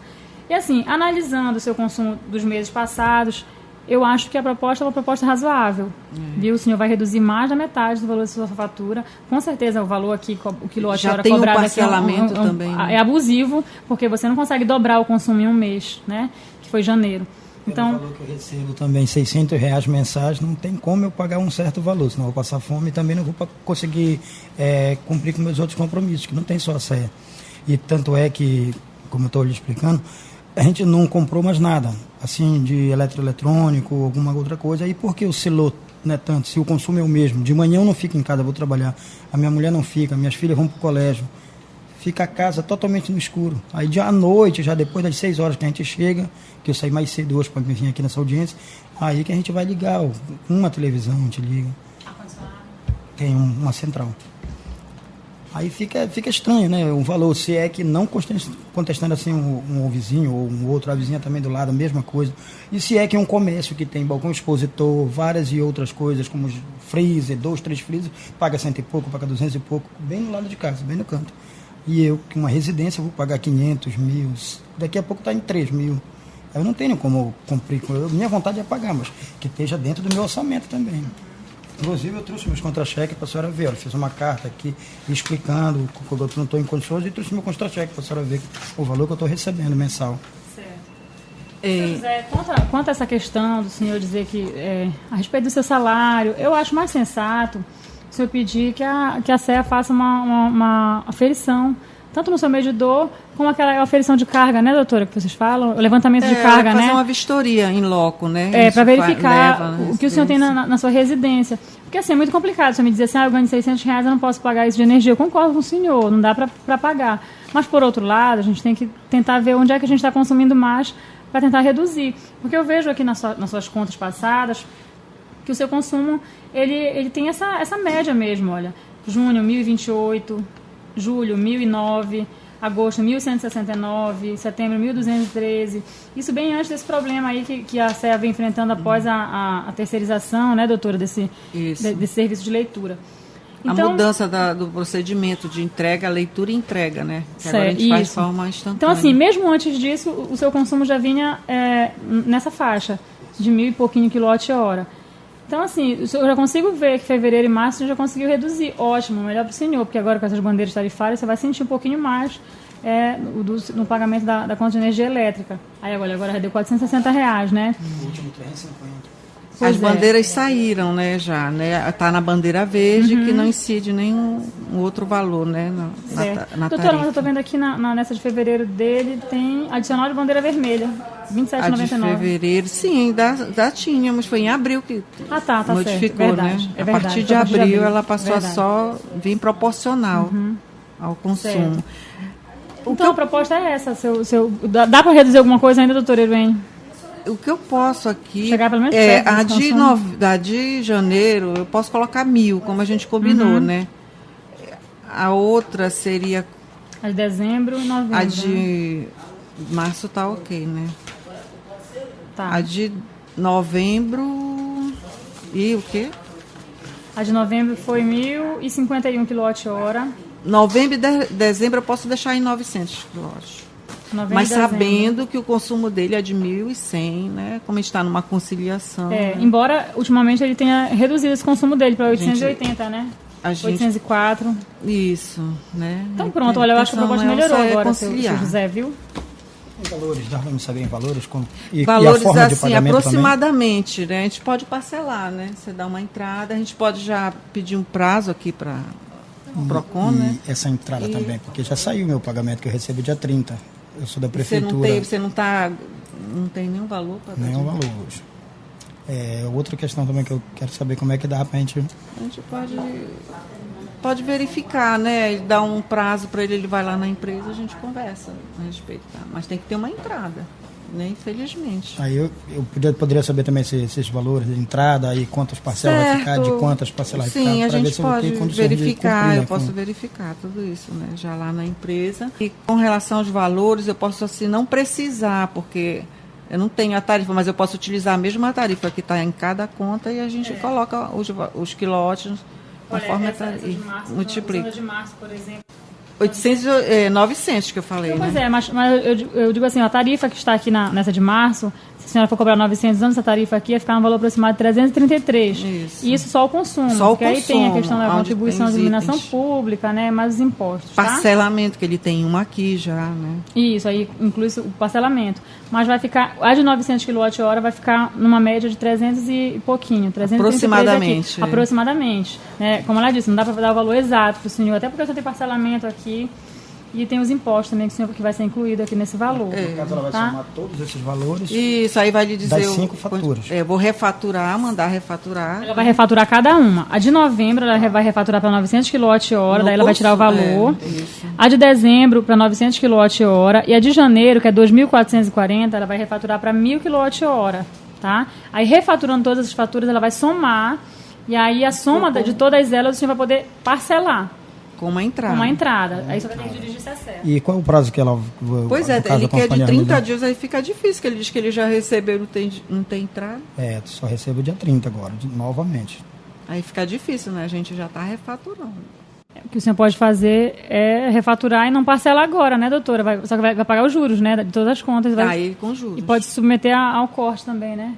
E assim, analisando o seu consumo dos meses passados, eu acho que a proposta é uma proposta razoável. Viu? O senhor vai reduzir mais da metade do valor da sua fatura. Com certeza o valor aqui, o quilowatt-hora cobrado um parcelamento aqui também, né? É abusivo, porque você não consegue dobrar o consumo em um mês, né? Que foi janeiro. Então, o valor que eu recebo também, R$600 mensais, não tem como eu pagar um certo valor, senão eu vou passar fome e também não vou conseguir cumprir com meus outros compromissos, que não tem só a CEA. E tanto é que, como eu estou lhe explicando, a gente não comprou mais nada, assim, de eletroeletrônico, alguma outra coisa. E por que oscilou, né, tanto? Se o consumo é o mesmo, de manhã eu não fico em casa, eu vou trabalhar, a minha mulher não fica, minhas filhas vão para o colégio, fica a casa totalmente no escuro. Aí já à noite, já depois das 6 horas que a gente chega, que eu saí mais cedo hoje para vir aqui nessa audiência, aí que a gente vai ligar uma televisão, a gente liga. Tem uma central. Aí fica estranho, né? O valor, se é que não contestando assim um vizinho ou um outro, a vizinha também do lado, a mesma coisa. E se é que um comércio que tem balcão expositor, várias e outras coisas, como freezer, 2, 3 freezer, paga 100 e pouco, paga 200 e pouco, bem no lado de casa, bem no canto. E eu, que uma residência, vou pagar 500, 1.000, daqui a pouco está em 3.000. Eu não tenho como cumprir com ele. Minha vontade é pagar, mas que esteja dentro do meu orçamento também. Inclusive, eu trouxe meus contra-cheques para a senhora ver. Eu fiz uma carta aqui explicando que eu não estou em condições e trouxe meu contra-cheque para a senhora ver o valor que eu estou recebendo mensal. Certo. José, quanto a essa questão do senhor dizer que, a respeito do seu salário, eu acho mais sensato o senhor pedir que a CEA faça uma aferição, tanto no seu medidor, como aquela aferição de carga, né, doutora, que vocês falam? O levantamento de carga, fazer né? uma vistoria em loco, né? Para verificar o que o senhor tem na sua residência. Porque, assim, é muito complicado o senhor me dizer assim, eu ganho R$600, eu não posso pagar isso de energia. Eu concordo com o senhor, não dá para pagar. Mas, por outro lado, a gente tem que tentar ver onde é que a gente está consumindo mais para tentar reduzir. Porque eu vejo aqui nas suas contas passadas que o seu consumo, ele tem essa média mesmo, olha. Junho, 1.028, julho, 1.009, agosto, 1.169, setembro, 1.213. Isso bem antes desse problema aí que a CEA vem enfrentando após a terceirização, né, doutora, desse serviço de leitura. Então, a mudança do procedimento de entrega, leitura e entrega, né? Que agora a gente faz de forma instantânea. Então, assim, mesmo antes disso, o seu consumo já vinha nessa faixa de 1.000 e pouquinho quilowatt-hora. Então, assim, eu já consigo ver que fevereiro e março você já conseguiu reduzir. Ótimo, melhor para o senhor, porque agora com essas bandeiras tarifárias você vai sentir um pouquinho mais no pagamento da conta de energia elétrica. Aí agora já deu R$460, né? No último 350. As bandeiras saíram, né, já, né? Está na bandeira verde, que não incide nenhum outro valor, né, na doutora, tarifa. mas eu estou vendo aqui nessa de fevereiro dele, tem adicional de bandeira vermelha, R$27,99. A de fevereiro, sim, ainda tínhamos, foi em abril que tá modificou, certo. Verdade, né? A partir de abril ela passou a só vir proporcional ao consumo. Certo. Então a proposta é essa, dá para reduzir alguma coisa ainda, doutora Irwene? O que eu posso aqui chegar pelo menos a de janeiro eu posso colocar 1.000, como a gente combinou, né? A outra seria a de dezembro e novembro. A de março tá ok, né? Tá. A de novembro e o quê? A de novembro foi 1.051 kWh. Novembro e dezembro eu posso deixar em 900 kW. Mas sabendo que o consumo dele é de 1.100, né? Como está numa conciliação. Embora ultimamente ele tenha reduzido esse consumo dele para 880, né? 804. Isso, né? Então pronto, olha, eu acho que a proposta melhorou agora, seu José, viu? Em valores, dá para me saber em valores? Valores e a forma assim, de pagamento aproximadamente, também? Né? A gente pode parcelar, né? Você dá uma entrada, a gente pode já pedir um prazo aqui para o PROCON, né? Essa entrada também, porque já saiu o meu pagamento que eu recebo dia 30. Eu sou da prefeitura. Você não tem nenhum valor para dar? Nenhum valor hoje. Outra questão também que eu quero saber como é que dá para a gente... A gente pode verificar, né? Dar um prazo para ele vai lá na empresa, a gente conversa a respeito. Tá? Mas tem que ter uma entrada. né? Infelizmente. Aí eu poderia saber também esses valores de entrada, aí quantas parcelas vai ficar, de quantas parcelas vai ficar. Sim, a gente pode verificar, cumprir, eu posso verificar tudo isso, né? Já lá na empresa. E com relação aos valores, eu posso assim não precisar, porque eu não tenho a tarifa, mas eu posso utilizar a mesma tarifa que está em cada conta e a gente coloca os quilowatts conforme a tarifa. Multiplica. De março, por exemplo. 900 que eu falei, então, né? Pois mas eu digo assim, a tarifa que está aqui nessa de março, se a senhora for cobrar 900 anos, essa tarifa aqui ia ficar no valor aproximado de 333. Isso. E isso só o consumo. Porque aí tem a questão da contribuição de iluminação pública, né? Mais os impostos. Parcelamento, que ele tem uma aqui já, né? Isso, aí inclui o parcelamento. Mas vai ficar, a de 900 kWh vai ficar numa média de 300 e pouquinho. 333 aproximadamente. Como ela disse, não dá para dar o valor exato para o senhor, até porque só tem parcelamento aqui. E tem os impostos também que vai ser incluído aqui nesse valor. No caso, ela vai somar todos esses valores. Isso, aí vai lhe dizer... Das 5 faturas. Vou mandar refaturar. Ela vai refaturar cada uma. A de novembro, ela vai refaturar para 900 kWh, daí ela vai tirar o valor. A de dezembro, para 900 kWh. E a de janeiro, que é 2.440, ela vai refaturar para 1.000 kWh. Tá? Aí, refaturando todas as faturas, ela vai somar. E aí, a soma de todas elas, você vai poder parcelar. Com uma entrada. Aí só vai ter que dirigir se é certo. E qual é o prazo que ela... Pois é, ele quer de 30 dias, aí fica difícil, que ele diz que ele já recebeu, não tem entrada. Só recebo dia 30 agora, novamente. Aí fica difícil, né? A gente já está refaturando. O que o senhor pode fazer é refaturar e não parcelar agora, né, doutora? Só que vai pagar os juros, né, de todas as contas. Aí com juros. E pode se submeter ao corte também, né?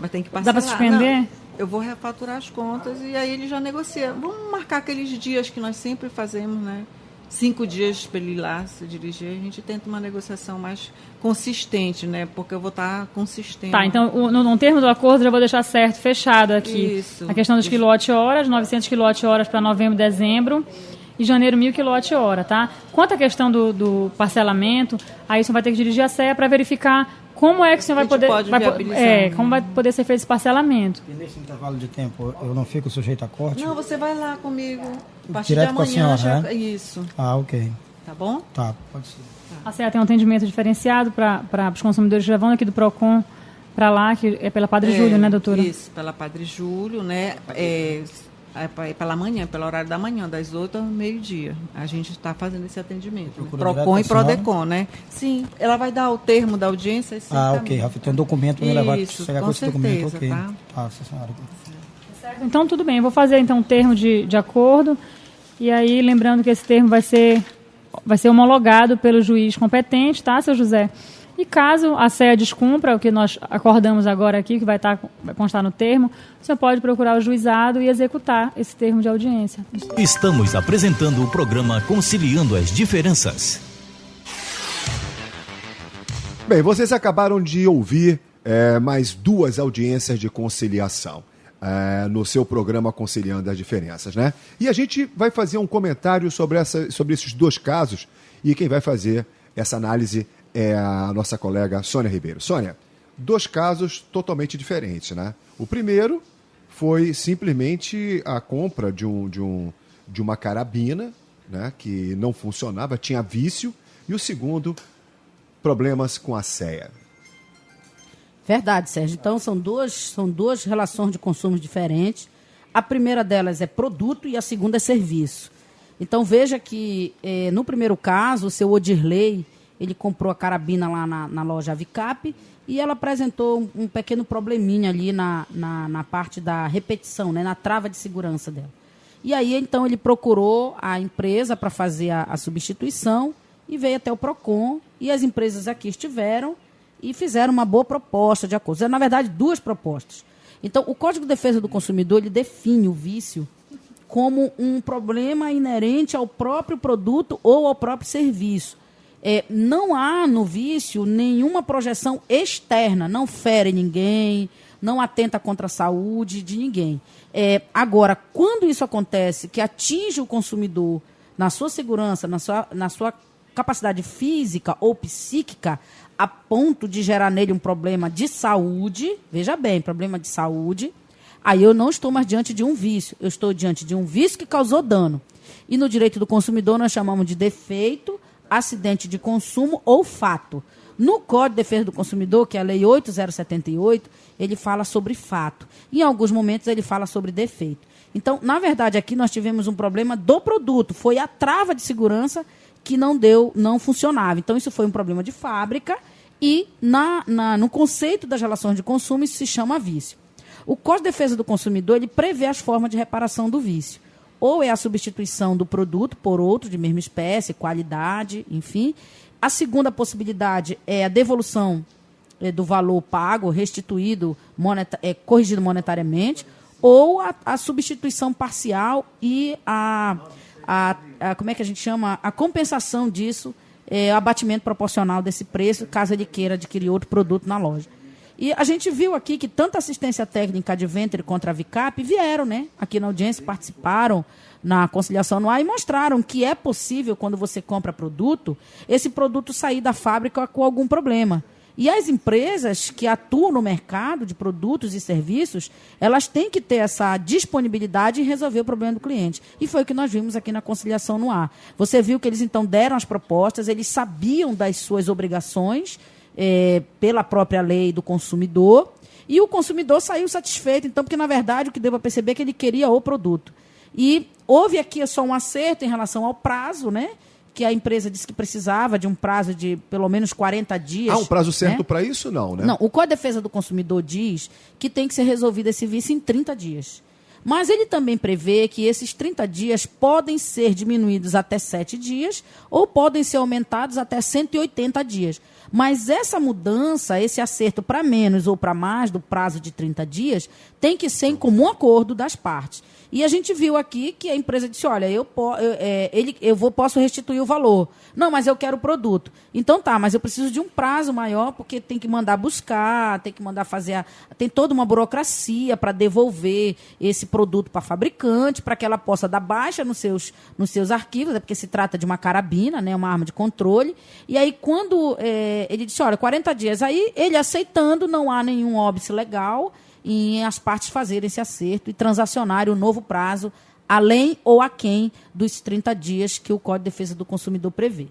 Mas tem que parcelar. Dá para suspender? Não. Eu vou refaturar as contas e aí ele já negocia. Vamos marcar aqueles dias que nós sempre fazemos, né? 5 dias para ele ir lá se dirigir. A gente tenta uma negociação mais consistente, né? Porque eu vou estar consistente. Tá, então no termo do acordo eu vou deixar certo, fechado aqui. Isso. A questão dos quilowatt-horas, 900 kWh para novembro e dezembro. E janeiro, 1.000 kWh, tá? Quanto à questão do parcelamento, aí você vai ter que dirigir a CEA para verificar como é que o senhor vai poder... como vai poder ser feito esse parcelamento. E nesse intervalo de tempo, eu não fico sujeito a corte? Não, você vai lá comigo. A partir direto de com a amanhã, senhora, né? Isso. Ok. Tá bom? Tá, pode ser. A CEA tem um atendimento diferenciado para os consumidores, levando aqui do PROCON para lá, que é pela Padre Júlio, né, doutora? Isso, pela Padre Júlio, né? Pela manhã, pelo horário da manhã, das 8 ao meio-dia. A gente está fazendo esse atendimento. PROCON e PRODECON, né? Sim, ela vai dar o termo da audiência. Ok, Rafa, tem um documento para me levar para chegar com esse documento. Ok. Tá, senhora. Então, tudo bem. Eu vou fazer, então, um termo de acordo. E aí, lembrando que esse termo vai ser homologado pelo juiz competente, tá, seu José? E caso a CEA descumpra o que nós acordamos agora aqui, que vai constar no termo, o senhor pode procurar o juizado e executar esse termo de audiência. Estamos apresentando o programa Conciliando as Diferenças. Bem, vocês acabaram de ouvir mais 2 audiências de conciliação no seu programa Conciliando as Diferenças, né? E a gente vai fazer um comentário sobre esses 2 casos, e quem vai fazer essa análise é a nossa colega Sônia Ribeiro. Sônia, 2 casos totalmente diferentes, né? O primeiro foi simplesmente a compra de uma carabina, né, que não funcionava, tinha vício, e o segundo, problemas com a CEA. Verdade, Sérgio. Então, são duas relações de consumo diferentes. A primeira delas é produto e a segunda é serviço. Então, veja que, no primeiro caso, o seu Odirley, ele comprou a carabina lá na loja Avicap e ela apresentou um pequeno probleminha ali na parte da repetição, né, na trava de segurança dela. E aí, então, ele procurou a empresa para fazer a substituição e veio até o PROCON, e as empresas aqui estiveram e fizeram uma boa proposta de acordo. Na verdade, 2 propostas. Então, o Código de Defesa do Consumidor, ele define o vício como um problema inerente ao próprio produto ou ao próprio serviço. Não há no vício nenhuma projeção externa, não fere ninguém, não atenta contra a saúde de ninguém. Agora, quando isso acontece, que atinge o consumidor na sua segurança, na sua capacidade física ou psíquica, a ponto de gerar nele um problema de saúde, veja bem, problema de saúde, aí eu não estou mais diante de um vício, eu estou diante de um vício que causou dano. E no direito do consumidor nós chamamos de defeito, acidente de consumo ou fato. No Código de Defesa do Consumidor, que é a Lei 8078, ele fala sobre fato. Em alguns momentos ele fala sobre defeito. Então, na verdade, aqui nós tivemos um problema do produto. Foi a trava de segurança que não funcionava. Então, isso foi um problema de fábrica e no conceito das relações de consumo isso se chama vício. O Código de Defesa do Consumidor ele prevê as formas de reparação do vício. Ou é a substituição do produto por outro de mesma espécie, qualidade, enfim. A segunda possibilidade é a devolução do valor pago, restituído, corrigido monetariamente, ou a substituição parcial e como é que a gente chama? A compensação disso, abatimento proporcional desse preço, caso ele queira adquirir outro produto na loja. E a gente viu aqui que tanto a assistência técnica de Ventre contra a VICAP vieram, né? Aqui na audiência, participaram na conciliação no ar e mostraram que é possível, quando você compra produto, esse produto sair da fábrica com algum problema. E as empresas que atuam no mercado de produtos e serviços, elas têm que ter essa disponibilidade em resolver o problema do cliente. E foi o que nós vimos aqui na conciliação no ar. Você viu que eles, então, deram as propostas, eles sabiam das suas obrigações, pela própria lei do consumidor, e o consumidor saiu satisfeito, então, porque, na verdade, o que deu para perceber é que ele queria o produto. E houve aqui só um acerto em relação ao prazo, né? Que a empresa disse que precisava de um prazo de pelo menos 40 dias. Um prazo certo, né? Para isso, não, né? Não, o Código de Defesa do Consumidor diz que tem que ser resolvido esse vício em 30 dias. Mas ele também prevê que esses 30 dias podem ser diminuídos até 7 dias ou podem ser aumentados até 180 dias. Mas essa mudança, esse acerto para menos ou para mais do prazo de 30 dias, tem que ser em comum acordo das partes. E a gente viu aqui que a empresa disse, olha, eu posso restituir o valor. Não, mas eu quero o produto. Então tá, mas eu preciso de um prazo maior, porque tem que mandar buscar, tem que mandar fazer... Tem toda uma burocracia para devolver esse produto para a fabricante, para que ela possa dar baixa nos seus arquivos, porque se trata de uma carabina, né, uma arma de controle. E aí, quando ele disse, olha, 40 dias, aí ele aceitando, não há nenhum óbice legal em as partes fazerem esse acerto e transacionarem o novo prazo, além ou aquém dos 30 dias que o Código de Defesa do Consumidor prevê.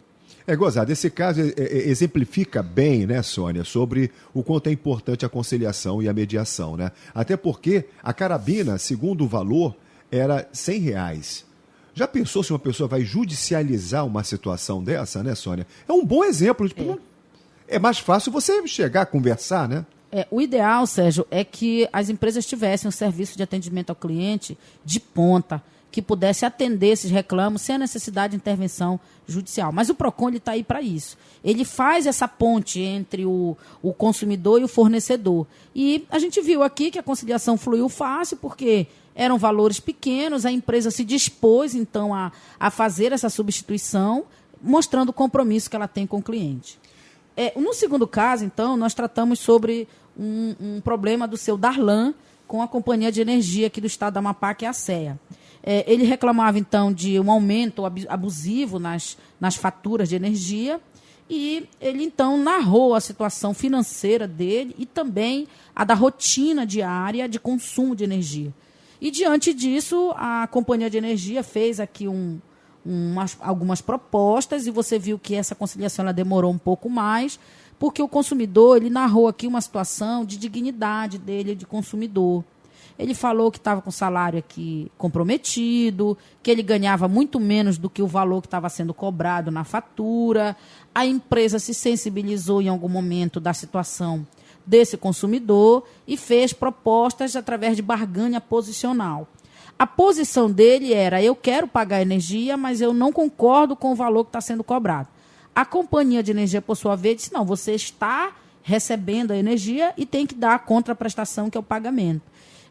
Gozado, esse caso exemplifica bem, né, Sônia, sobre o quanto é importante a conciliação e a mediação, né? Até porque a carabina, segundo o valor, era R$100. Já pensou se uma pessoa vai judicializar uma situação dessa, né, Sônia? É um bom exemplo. É mais fácil você chegar a conversar, né? O ideal, Sérgio, é que as empresas tivessem um serviço de atendimento ao cliente de ponta, que pudesse atender esses reclamos sem a necessidade de intervenção judicial. Mas o PROCON está aí para isso. Ele faz essa ponte entre o consumidor e o fornecedor. E a gente viu aqui que a conciliação fluiu fácil, porque eram valores pequenos, a empresa se dispôs, então, a fazer essa substituição, mostrando o compromisso que ela tem com o cliente. No segundo caso, então, nós tratamos sobre um problema do seu Darlan com a Companhia de Energia aqui do estado do Amapá, que é a CEA. Ele reclamava, então, de um aumento abusivo nas faturas de energia e ele, então, narrou a situação financeira dele e também a da rotina diária de consumo de energia. E, diante disso, a Companhia de Energia fez aqui algumas propostas e você viu que essa conciliação ela demorou um pouco mais, porque o consumidor ele narrou aqui uma situação de dignidade dele de consumidor. Ele falou que estava com o salário aqui comprometido, que ele ganhava muito menos do que o valor que estava sendo cobrado na fatura. A empresa se sensibilizou em algum momento da situação desse consumidor e fez propostas através de barganha posicional. A posição dele era, eu quero pagar energia, mas eu não concordo com o valor que está sendo cobrado. A Companhia de Energia, por sua vez, disse, não, você está recebendo a energia e tem que dar a contraprestação, que é o pagamento.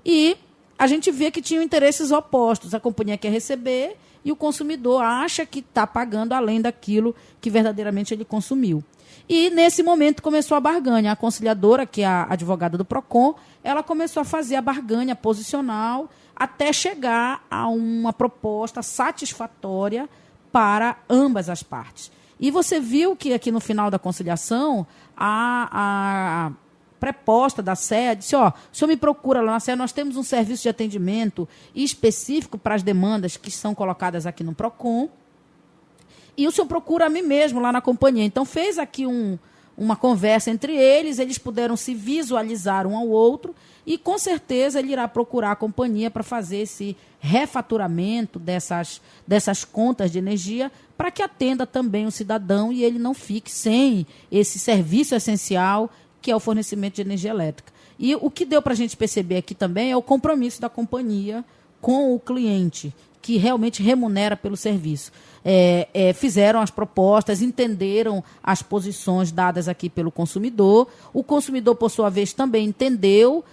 E a gente vê que tinham interesses opostos. A companhia quer receber e o consumidor acha que está pagando além daquilo que verdadeiramente ele consumiu. E, nesse momento, começou a barganha. A conciliadora, que é a advogada do PROCON, ela começou a fazer a barganha posicional até chegar a uma proposta satisfatória para ambas as partes. E você viu que aqui no final da conciliação, a preposta da CEA disse, o senhor me procura lá na CEA, nós temos um serviço de atendimento específico para as demandas que são colocadas aqui no PROCON, e o senhor procura a mim mesmo lá na companhia. Então, fez aqui uma conversa entre eles puderam se visualizar um ao outro e, com certeza, ele irá procurar a companhia para fazer esse refaturamento dessas contas de energia para que atenda também o cidadão e ele não fique sem esse serviço essencial que é o fornecimento de energia elétrica. E o que deu para a gente perceber aqui também é o compromisso da companhia com o cliente, que realmente remunera pelo serviço. Fizeram as propostas, entenderam as posições dadas aqui pelo consumidor. O consumidor, por sua vez, também entendeu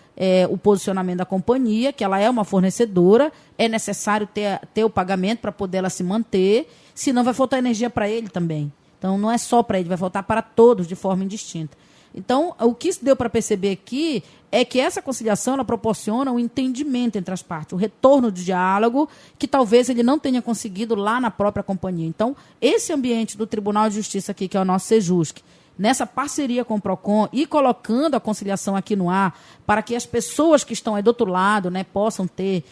o posicionamento da companhia, que ela é uma fornecedora, é necessário ter o pagamento para poder ela se manter, senão vai faltar energia para ele também. Então, não é só para ele, vai faltar para todos de forma indistinta. Então, o que se deu para perceber aqui é que essa conciliação ela proporciona um entendimento entre as partes, o retorno de diálogo que talvez ele não tenha conseguido lá na própria companhia. Então, esse ambiente do Tribunal de Justiça aqui, que é o nosso Sejusc, nessa parceria com o PROCON e colocando a conciliação aqui no ar para que as pessoas que estão aí do outro lado, né, possam ter,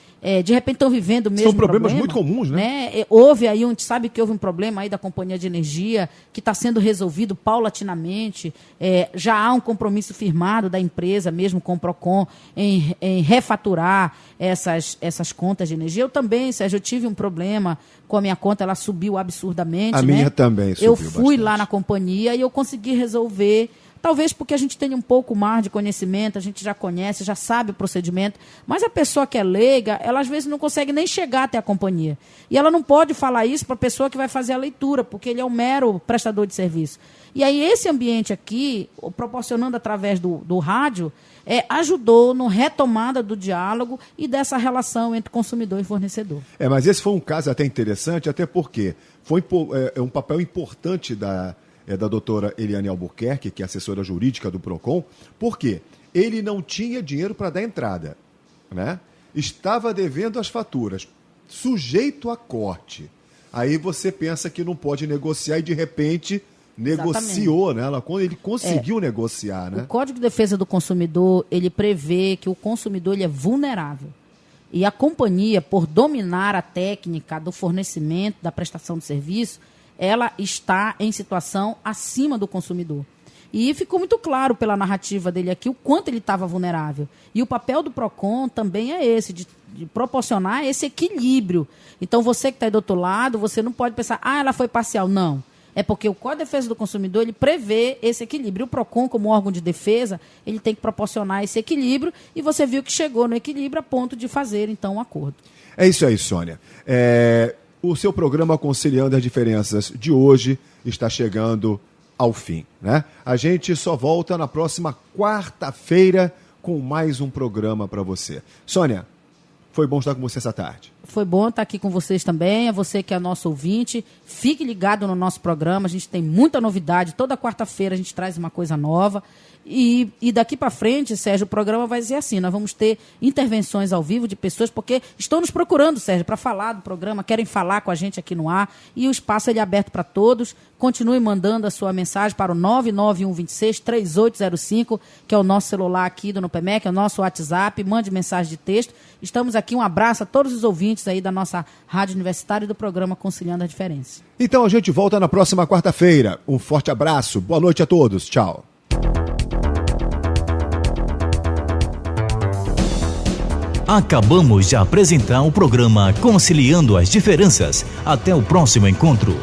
de repente estão vivendo o mesmo São problemas problema, muito comuns, né? Houve aí, a gente sabe que houve um problema aí da companhia de energia que está sendo resolvido paulatinamente, já há um compromisso firmado da empresa, mesmo com o PROCON, em refaturar essas contas de energia. Eu também, Sérgio, eu tive um problema com a minha conta, ela subiu absurdamente. A minha também subiu Eu fui bastante lá na companhia e eu consegui resolver, talvez porque a gente tenha um pouco mais de conhecimento, a gente já conhece, já sabe o procedimento, mas a pessoa que é leiga, ela às vezes não consegue nem chegar até a companhia. E ela não pode falar isso para a pessoa que vai fazer a leitura, porque ele é um mero prestador de serviço. E aí esse ambiente aqui, proporcionando através do rádio, ajudou na retomada do diálogo e dessa relação entre consumidor e fornecedor. Mas esse foi um caso até interessante, até porque foi um papel importante da doutora Eliane Albuquerque, que é assessora jurídica do PROCON, porque ele não tinha dinheiro para dar entrada, né? Estava devendo as faturas, sujeito a corte. Aí você pensa que não pode negociar e, de repente, negociou, né? Quando ele conseguiu negociar, né? O Código de Defesa do Consumidor, ele prevê que o consumidor ele é vulnerável. E a companhia, por dominar a técnica do fornecimento, da prestação de serviço, ela está em situação acima do consumidor. E ficou muito claro pela narrativa dele aqui o quanto ele estava vulnerável. E o papel do PROCON também é esse, de proporcionar esse equilíbrio. Então, você que está aí do outro lado, você não pode pensar, ela foi parcial. Não. É porque o Código de Defesa do Consumidor ele prevê esse equilíbrio. O PROCON, como órgão de defesa, ele tem que proporcionar esse equilíbrio e você viu que chegou no equilíbrio a ponto de fazer, então, um acordo. É isso aí, Sônia. O seu programa Conciliando as Diferenças de hoje está chegando ao fim, né? A gente só volta na próxima quarta-feira com mais um programa para você. Sônia, foi bom estar com você essa tarde. Foi bom estar aqui com vocês também, a você que é nosso ouvinte. Fique ligado no nosso programa, a gente tem muita novidade. Toda quarta-feira a gente traz uma coisa nova. E daqui para frente, Sérgio, o programa vai ser assim. Nós vamos ter intervenções ao vivo de pessoas, porque estão nos procurando, Sérgio, para falar do programa, querem falar com a gente aqui no ar. E o espaço ele é aberto para todos. Continue mandando a sua mensagem para o 99126-3805, que é o nosso celular aqui do NUPEMEC, é o nosso WhatsApp. Mande mensagem de texto. Estamos aqui, um abraço a todos os ouvintes aí da nossa Rádio Universitária e do programa Conciliando a Diferença. Então a gente volta na próxima quarta-feira. Um forte abraço, boa noite a todos. Tchau. Acabamos de apresentar o programa Conciliando as Diferenças. Até o próximo encontro.